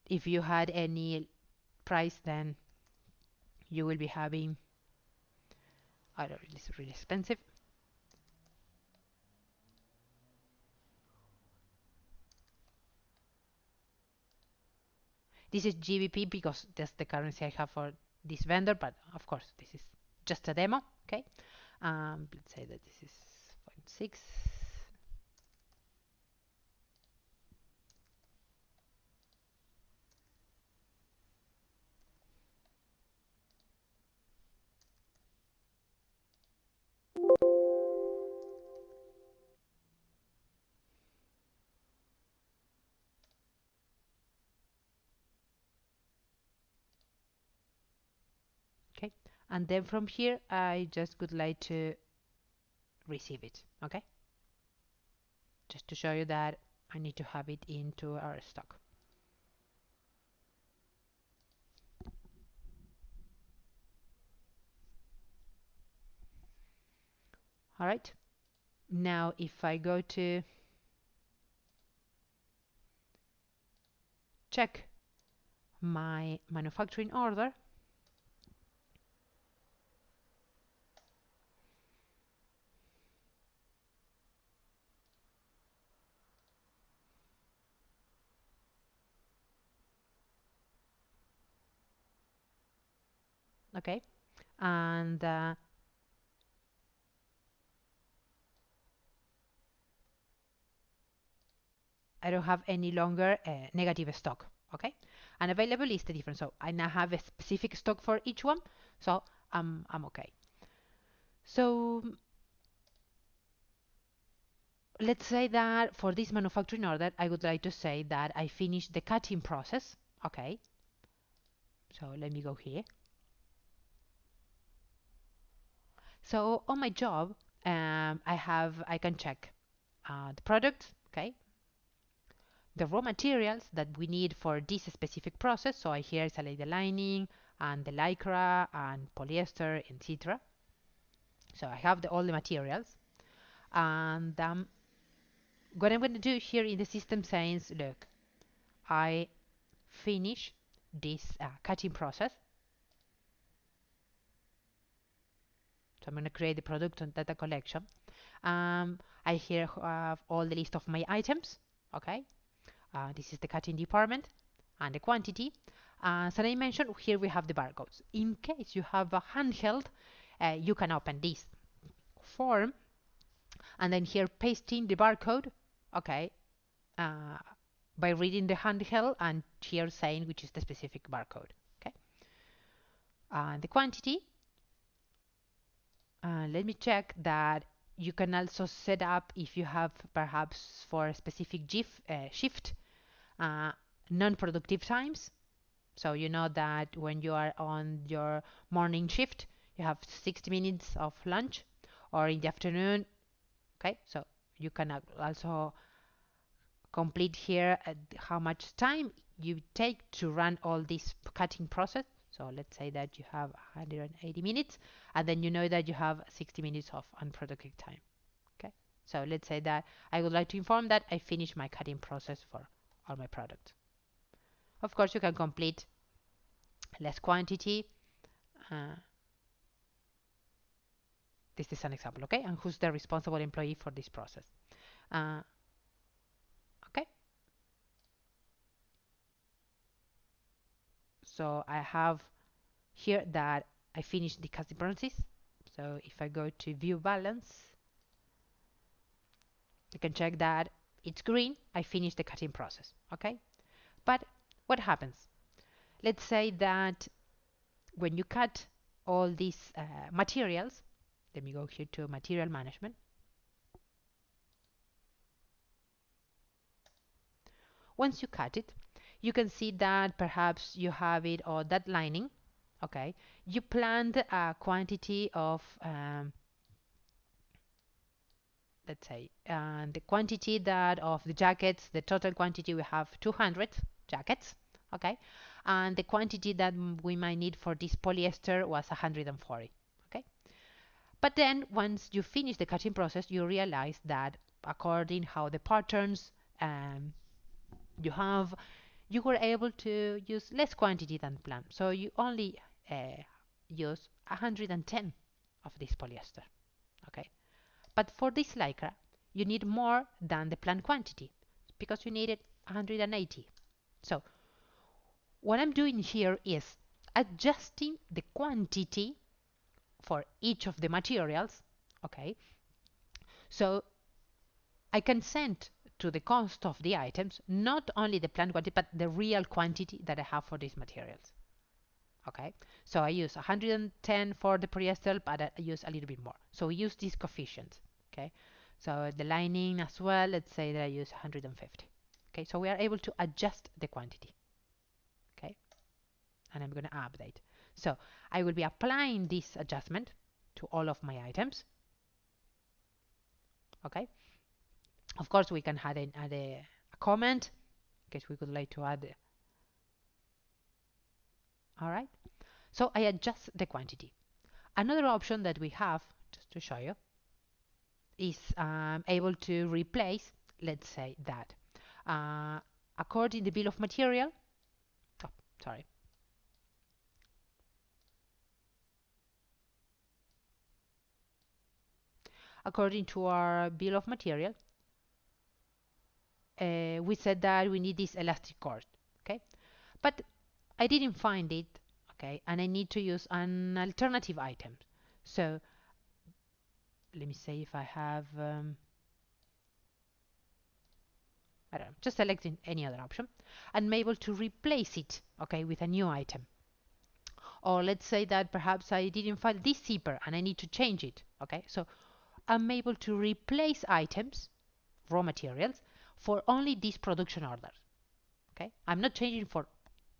if you had any price, then you will be having, I don't know, it's really expensive. This is GBP because that's the currency I have for this vendor, but of course this is just a demo. Okay, let's say that this is 0.6. Okay, and then from here I just would like to receive it. Okay, just to show you that I need to have it into our stock. All right, now if I go to check my manufacturing order, okay, and I don't have any longer negative stock. Okay, and available is the difference. So I now have a specific stock for each one, so I'm okay. So let's say that for this manufacturing order, I would like to say that I finished the cutting process. Okay, so let me go here. So on my job, I can check the product. Okay, the raw materials that we need for this specific process. So I here select the lining and the lycra and polyester, etc. So I have all the materials, and what I'm going to do here in the system says, look, I finish this cutting process. So I'm going to create the product and data collection. I here have all the list of my items. Okay, this is the cutting department and the quantity. So I mentioned here we have the barcodes. In case you have a handheld, you can open this form and then here pasting the barcode. Okay, uh, by reading the handheld and here saying which is the specific barcode. Okay, the quantity. Let me check that you can also set up if you have perhaps for a specific shift uh, non-productive times. So you know that when you are on your morning shift, you have 60 minutes of lunch, or in the afternoon. Okay, so you can also complete here how much time you take to run all this cutting process. So let's say that you have 180 minutes, and then you know that you have 60 minutes of unproductive time. Okay, so let's say that I would like to inform that I finished my cutting process for all my products. Of course, you can complete less quantity. Uh, this is an example, okay? And who's the responsible employee for this process? Uh, okay, so I have here that I finished the cutting process. So if I go to view balance, you can check that it's green. I finished the cutting process, okay? But what happens? Let's say that when you cut all these materials, let me go here to material management. Once you cut it, you can see that perhaps you have it or that lining. Okay, you planned a quantity of let's say the quantity that of the jackets, the total quantity we have 200 jackets. Okay, and the quantity that we might need for this polyester was 140. Okay, but then once you finish the cutting process, you realize that according how the patterns you have, you were able to use less quantity than planned. So you only use 110 of this polyester. Okay, but for this lycra, you need more than the planned quantity because you needed 180. So what I'm doing here is adjusting the quantity for each of the materials. Okay, so I can send to the cost of the items not only the planned quantity but the real quantity that I have for these materials. Okay, so I use 110 for the polyester, but I use a little bit more. So we use these coefficients. Okay, so the lining as well, let's say that I use 150. Okay, so we are able to adjust the quantity. Okay, and I'm going to update. So I will be applying this adjustment to all of my items. Okay, of course we can add a comment in case we would like to add. All right, so I adjust the quantity. Another option that we have, just to show you, is able to replace, let's say that, uh, according to the bill of material, oh, sorry, according to our bill of material, we said that we need this elastic cord, okay? But I didn't find it, okay? And I need to use an alternative item. So let me say if I have, I don't know, just selecting any other option, and I'm able to replace it, okay, with a new item. Or let's say that perhaps I didn't find this zipper and I need to change it. Okay, so I'm able to replace items, raw materials, for only this production order. Okay, I'm not changing for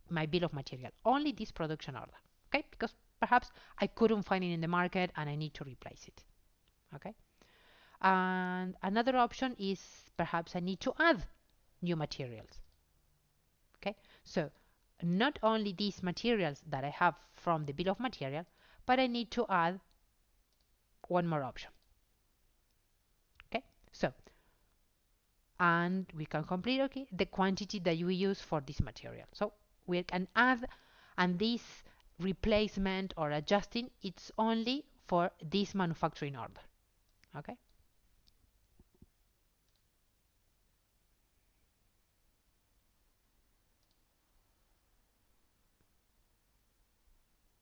my bill of material, only this production order. Okay, because perhaps I couldn't find it in the market and I need to replace it. Okay, and another option is perhaps I need to add new materials. Okay, so not only these materials that I have from the bill of material, but I need to add one more option. Okay, so and we can complete, okay, the quantity that we use for this material. So we can add, and this replacement or adjusting, it's only for this manufacturing order. Okay.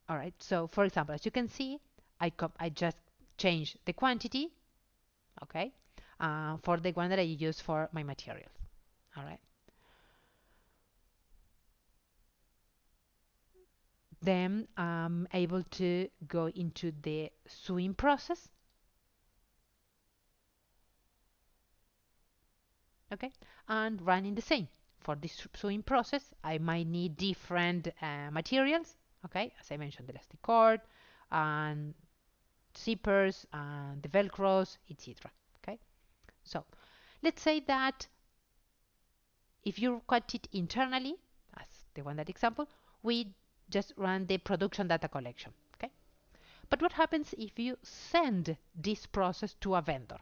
All right. So for example, as you can see, I just changed the quantity, okay, for the one that I use for my materials. All right. Then I'm able to go into the sewing process, okay, and running the same. For this sewing process, I might need different materials, okay, as I mentioned, the elastic cord and zippers and the velcros, etc. Okay, so let's say that if you cut it internally, as the one that example, we just run the production data collection. Okay, but what happens if you send this process to a vendor?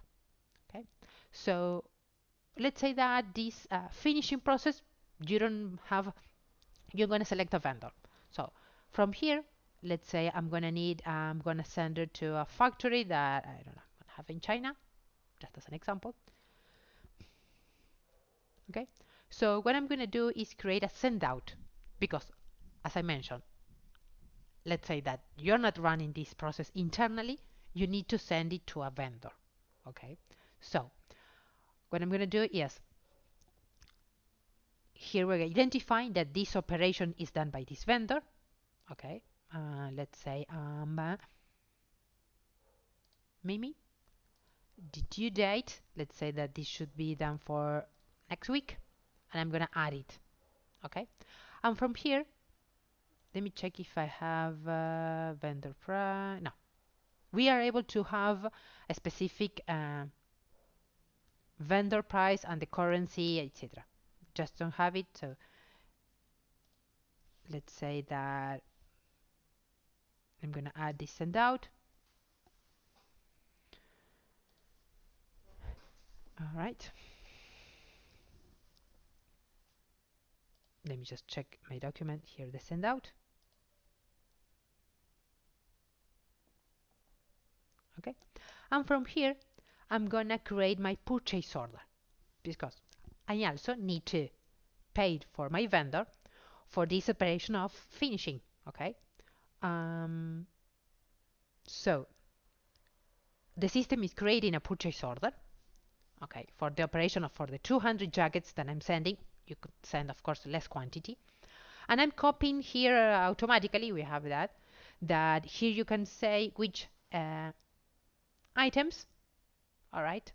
Okay, so let's say that this finishing process, you don't have, you're going to select a vendor. So from here, let's say I'm going to send it to a factory that I don't know, have in China, just as an example. Okay, so what I'm going to do is create a send out, because as I mentioned, let's say that you're not running this process internally, you need to send it to a vendor. Okay, so what I'm going to do is, here we're identifying that this operation is done by this vendor. Okay, let's say Mimi, the due date, let's say that this should be done for next week, and I'm going to add it. Okay, and from here, let me check if I have vendor price. No, we are able to have a specific vendor price and the currency, etc. Just don't have it, so let's say that I'm going to add this send out. All right. Let me just check my document here, the send out. Okay. And from here, I'm going to create my purchase order, because I also need to pay for my vendor for this operation of finishing. Okay. Um, so the system is creating a purchase order, okay, for the operation of for the 200 jackets that I'm sending. You could send, of course, less quantity, and I'm copying here automatically. We have that here you can say which items, all right,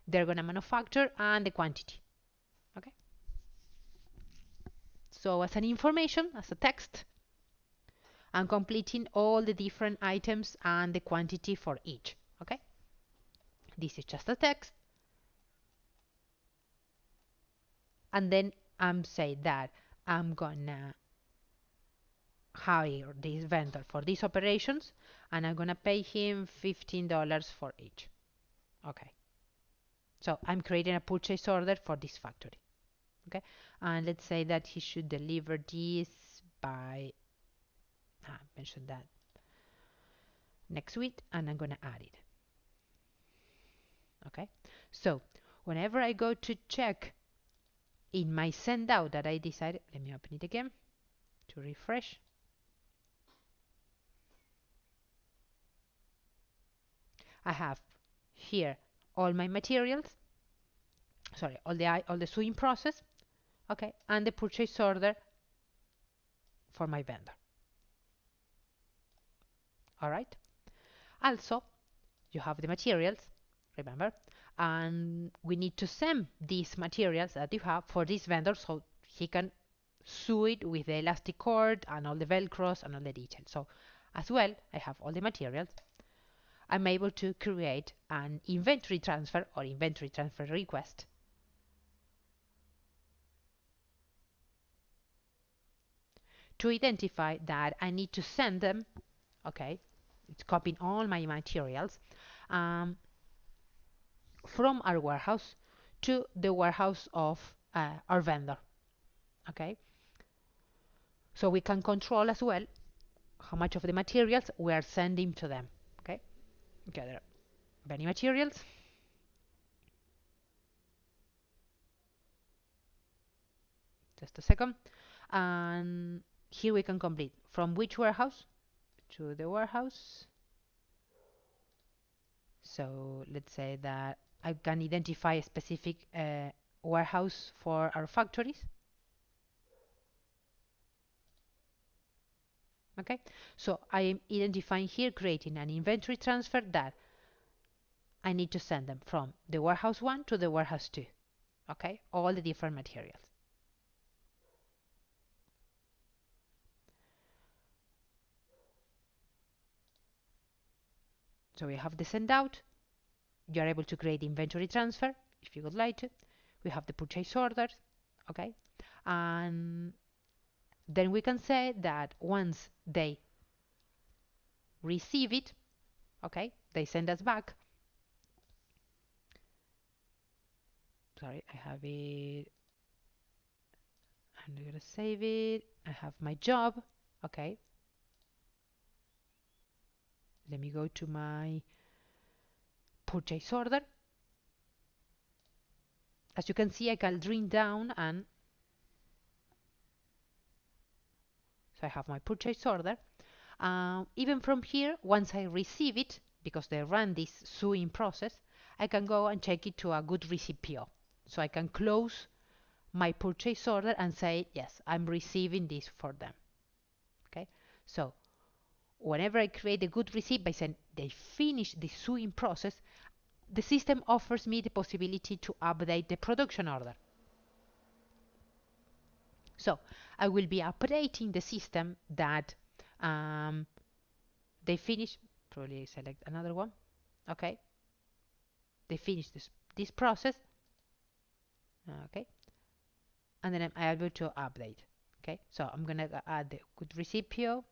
they're gonna manufacture and the quantity. Okay, so as an information, as a text, I'm completing all the different items and the quantity for each. Okay, this is just a text, and then I'm saying that I'm gonna hire this vendor for these operations, and I'm gonna pay him $15 for each. Okay, so I'm creating a purchase order for this factory. Okay, and let's say that he should deliver this by, I mentioned that, next week, and I'm gonna add it. Okay, so whenever I go to check in my send out that I decided, let me open it again to refresh. I have here all my materials, sorry, all the sewing process, okay, and the purchase order for my vendor. All right. Also, you have the materials, remember, and we need to send these materials that you have for this vendor so he can sew it with the elastic cord and all the velcros and all the details. So as well, I have all the materials. I'm able to create an inventory transfer or inventory transfer request to identify that I need to send them, okay, it's copying all my materials um, from our warehouse to the warehouse of our vendor. Okay, so we can control as well how much of the materials we are sending to them. Okay, okay, there are many materials. Just a second. And here we can complete from which warehouse to the warehouse. So let's say that I can identify a specific warehouse for our factories. Okay, so I am identifying here, creating an inventory transfer that I need to send them from the warehouse 1 to the warehouse 2. Okay, all the different materials. So we have the send out. You are able to create inventory transfer if you would like to. We have the purchase orders. Okay, and then we can say that once they receive it, okay, they send us back. Sorry, I have it. I'm gonna save it. I have my job. Okay, let me go to my purchase order. As you can see, I can drill down, and so I have my purchase order. Even from here, once I receive it, because they run this sewing process, I can go and check it to a good receipt PO. So I can close my purchase order and say, yes, I'm receiving this for them. Okay, so whenever I create a good receipt by saying they finish the sewing process, the system offers me the possibility to update the production order. So I will be updating the system that they finish. Probably select another one. Okay, they finish this process. Okay, and then I'm able to update. Okay, so I'm gonna add the good receipt PO.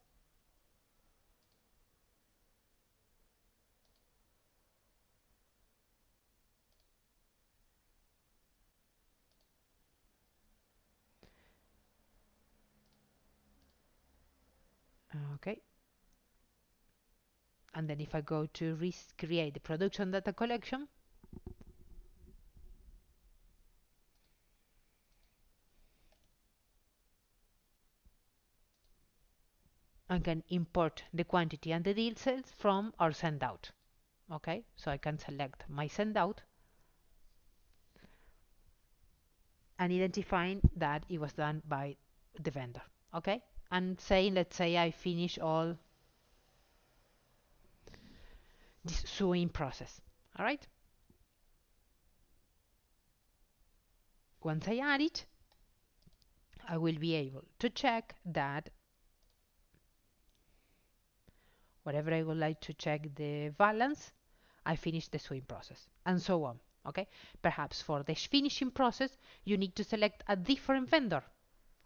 Okay, and then if I go to create the production data collection, I can import the quantity and the details from our send out. Okay, so I can select my send out and identifying that it was done by the vendor. Okay, and saying, let's say I finish all this sewing process. All right, once I add it, I will be able to check that whatever I would like to check the balance, I finish the sewing process, and so on. Okay, perhaps for the finishing process, you need to select a different vendor.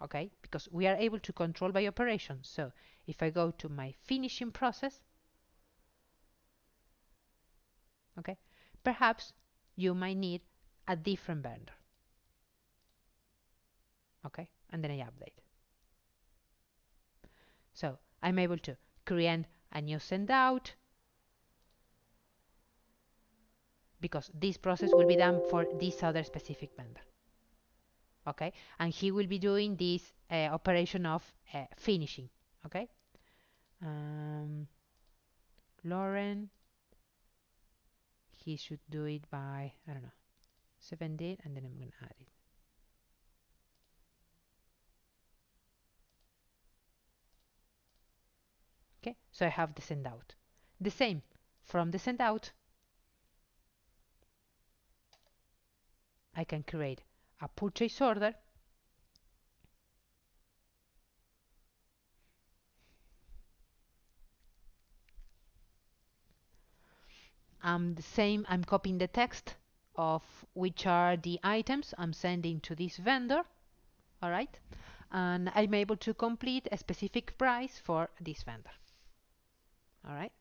Okay, because we are able to control by operation. So if I go to my finishing process, okay, perhaps you might need a different vendor. Okay, and then I update. So I'm able to create a new send out, because this process will be done for this other specific vendor. Okay, and he will be doing this operation of finishing. Okay, Lauren, he should do it by, I don't know, 17, and then I'm going to add it. Okay, so I have the send out. The same from the send out, I can create a purchase order. The same, I'm copying the text of which are the items I'm sending to this vendor. All right, and I'm able to complete a specific price for this vendor. All right.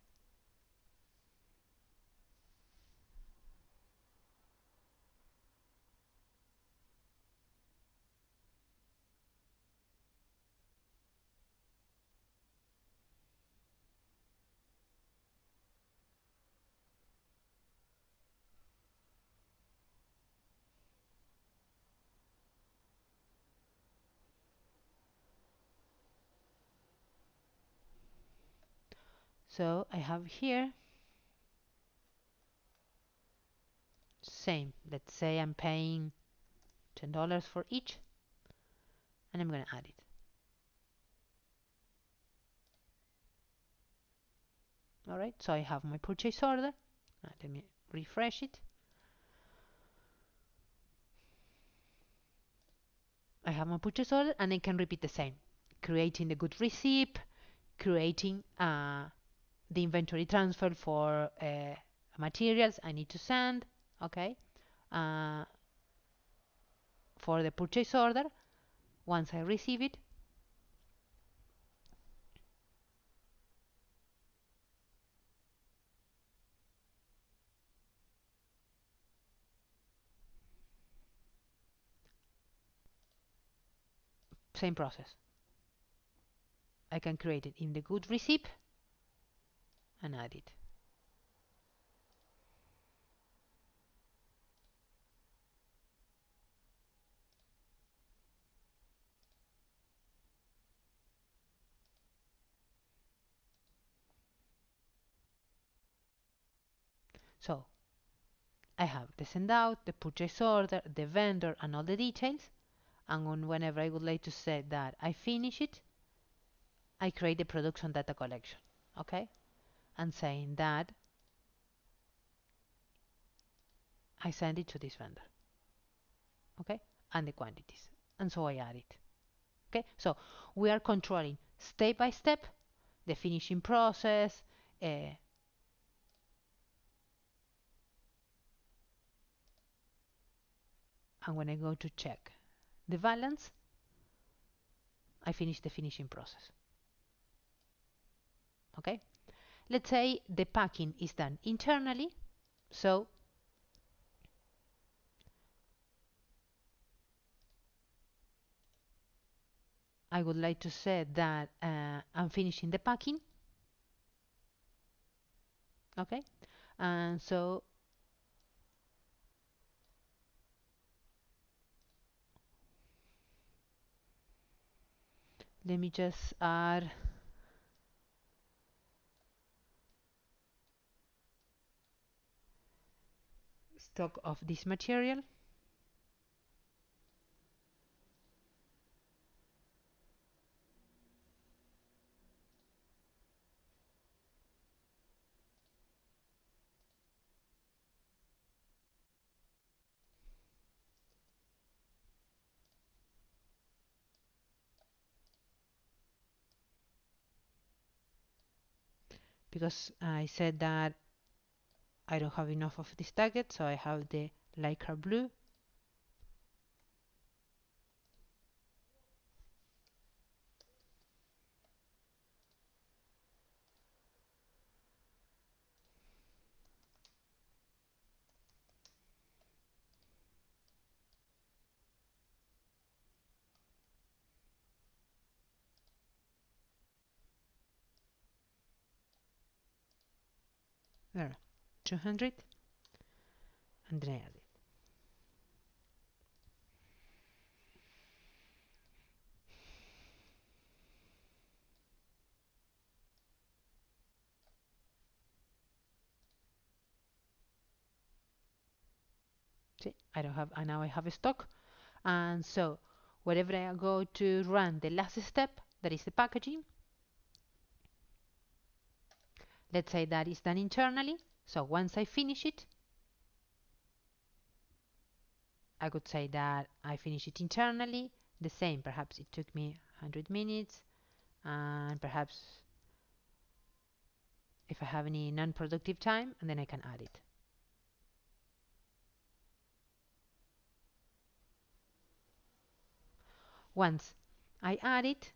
So I have here same. Let's say I'm paying $10 for each, and I'm going to add it. All right, so I have my purchase order. Let me refresh it. I have my purchase order, and I can repeat the same, creating the good receipt, creating the inventory transfer for materials I need to send, okay, uh, for the purchase order. Once I receive it, same process. I can create it in the good receipt and add it. So I have the send out, the purchase order, the vendor, and all the details. And whenever I would like to say that I finish it, I create the production data collection, okay? And saying that I send it to this vendor, okay? And the quantities. And so I add it, okay? So we are controlling step by step the finishing process. And when I go to check the balance, I finish the finishing process, okay? Let's say the packing is done internally, so I would like to say that I'm finishing the packing, okay? And so let me just add stock of this material. Because I said that I don't have enough of this target, so I have the Lycra blue. There, 200, and then I add it. See, I don't have, and now I have a stock. And so whenever I go to run the last step, that is the packaging, let's say that is done internally. So once I finish it, I could say that I finish it internally. The same, perhaps it took me 100 minutes, and perhaps if I have any non-productive time, and then I can add it. Once I add it,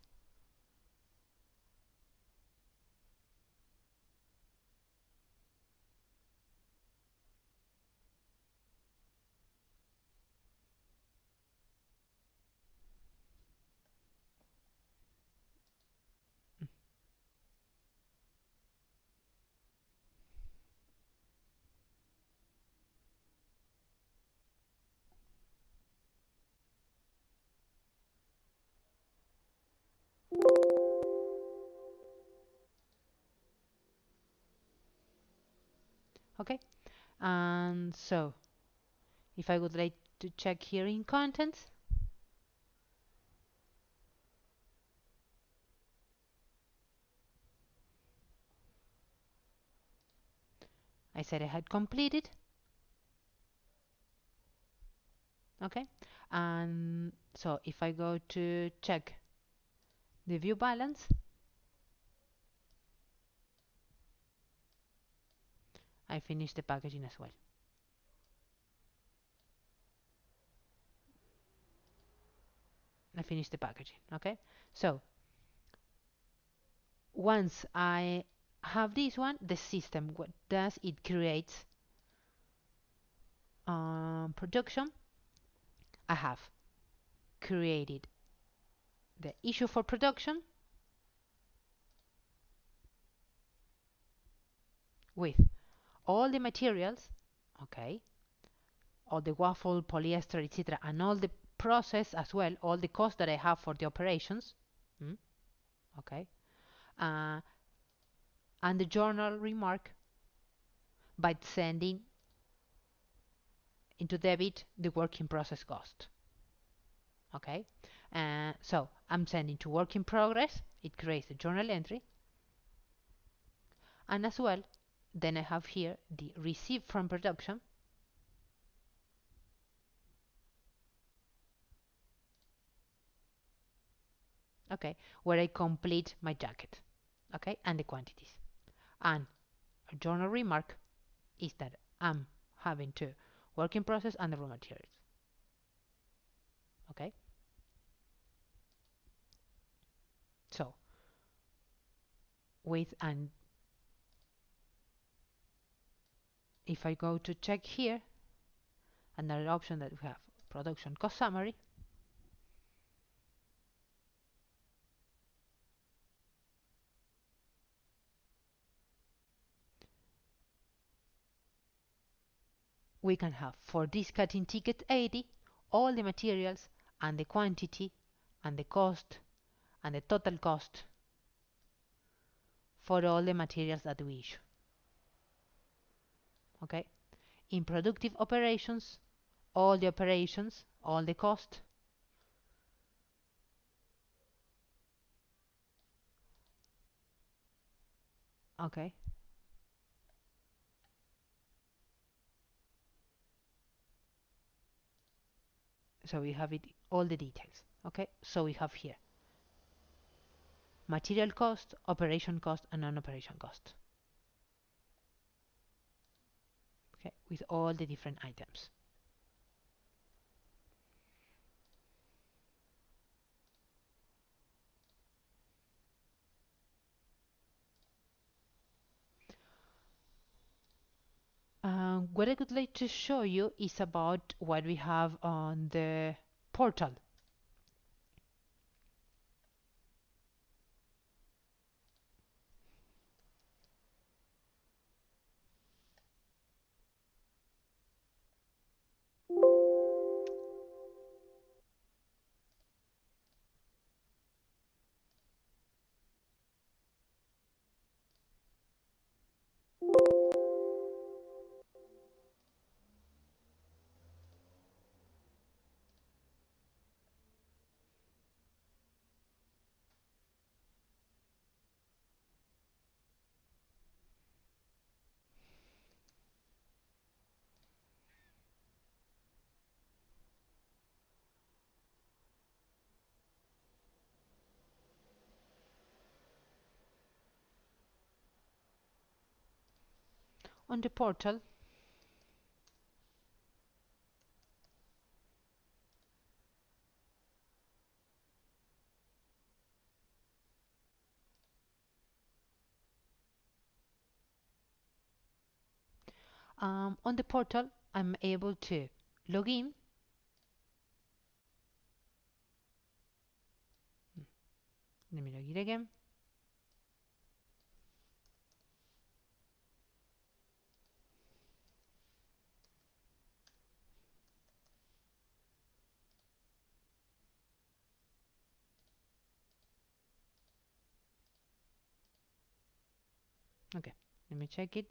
Okay, and so if I would like to check here in contents, I said I had completed. Okay, and so if I go to check the view balance, I finish the packaging as well. I finish the packaging. Okay, so once I have this one, the system, what does it creates production. I have created the issue for production with all the materials, okay, all the waffle, polyester, etc., and all the process as well, all the costs that I have for the operations, okay, uh, and the journal remark by sending into debit the work in process cost. Okay, so I'm sending to work in progress. It creates a journal entry, and as well, then I have here the receipt from production. Okay, where I complete my jacket. Okay, and the quantities. And a journal remark is that I'm having to work in process and the raw materials. Okay, so with and if I go to check here, another option that we have production cost summary. We can have for this cutting ticket 80 all the materials and the quantity and the cost and the total cost for all the materials that we issue. Okay, in productive operations, all the operations, all the cost. Okay, so we have it all the details. Okay, so we have here material cost, operation cost, and non-operation cost. Okay, with all the different items. What I would like to show you is about what we have on the portal. On the portal, I'm able to log in. Let me log in again. Okay, let me check it.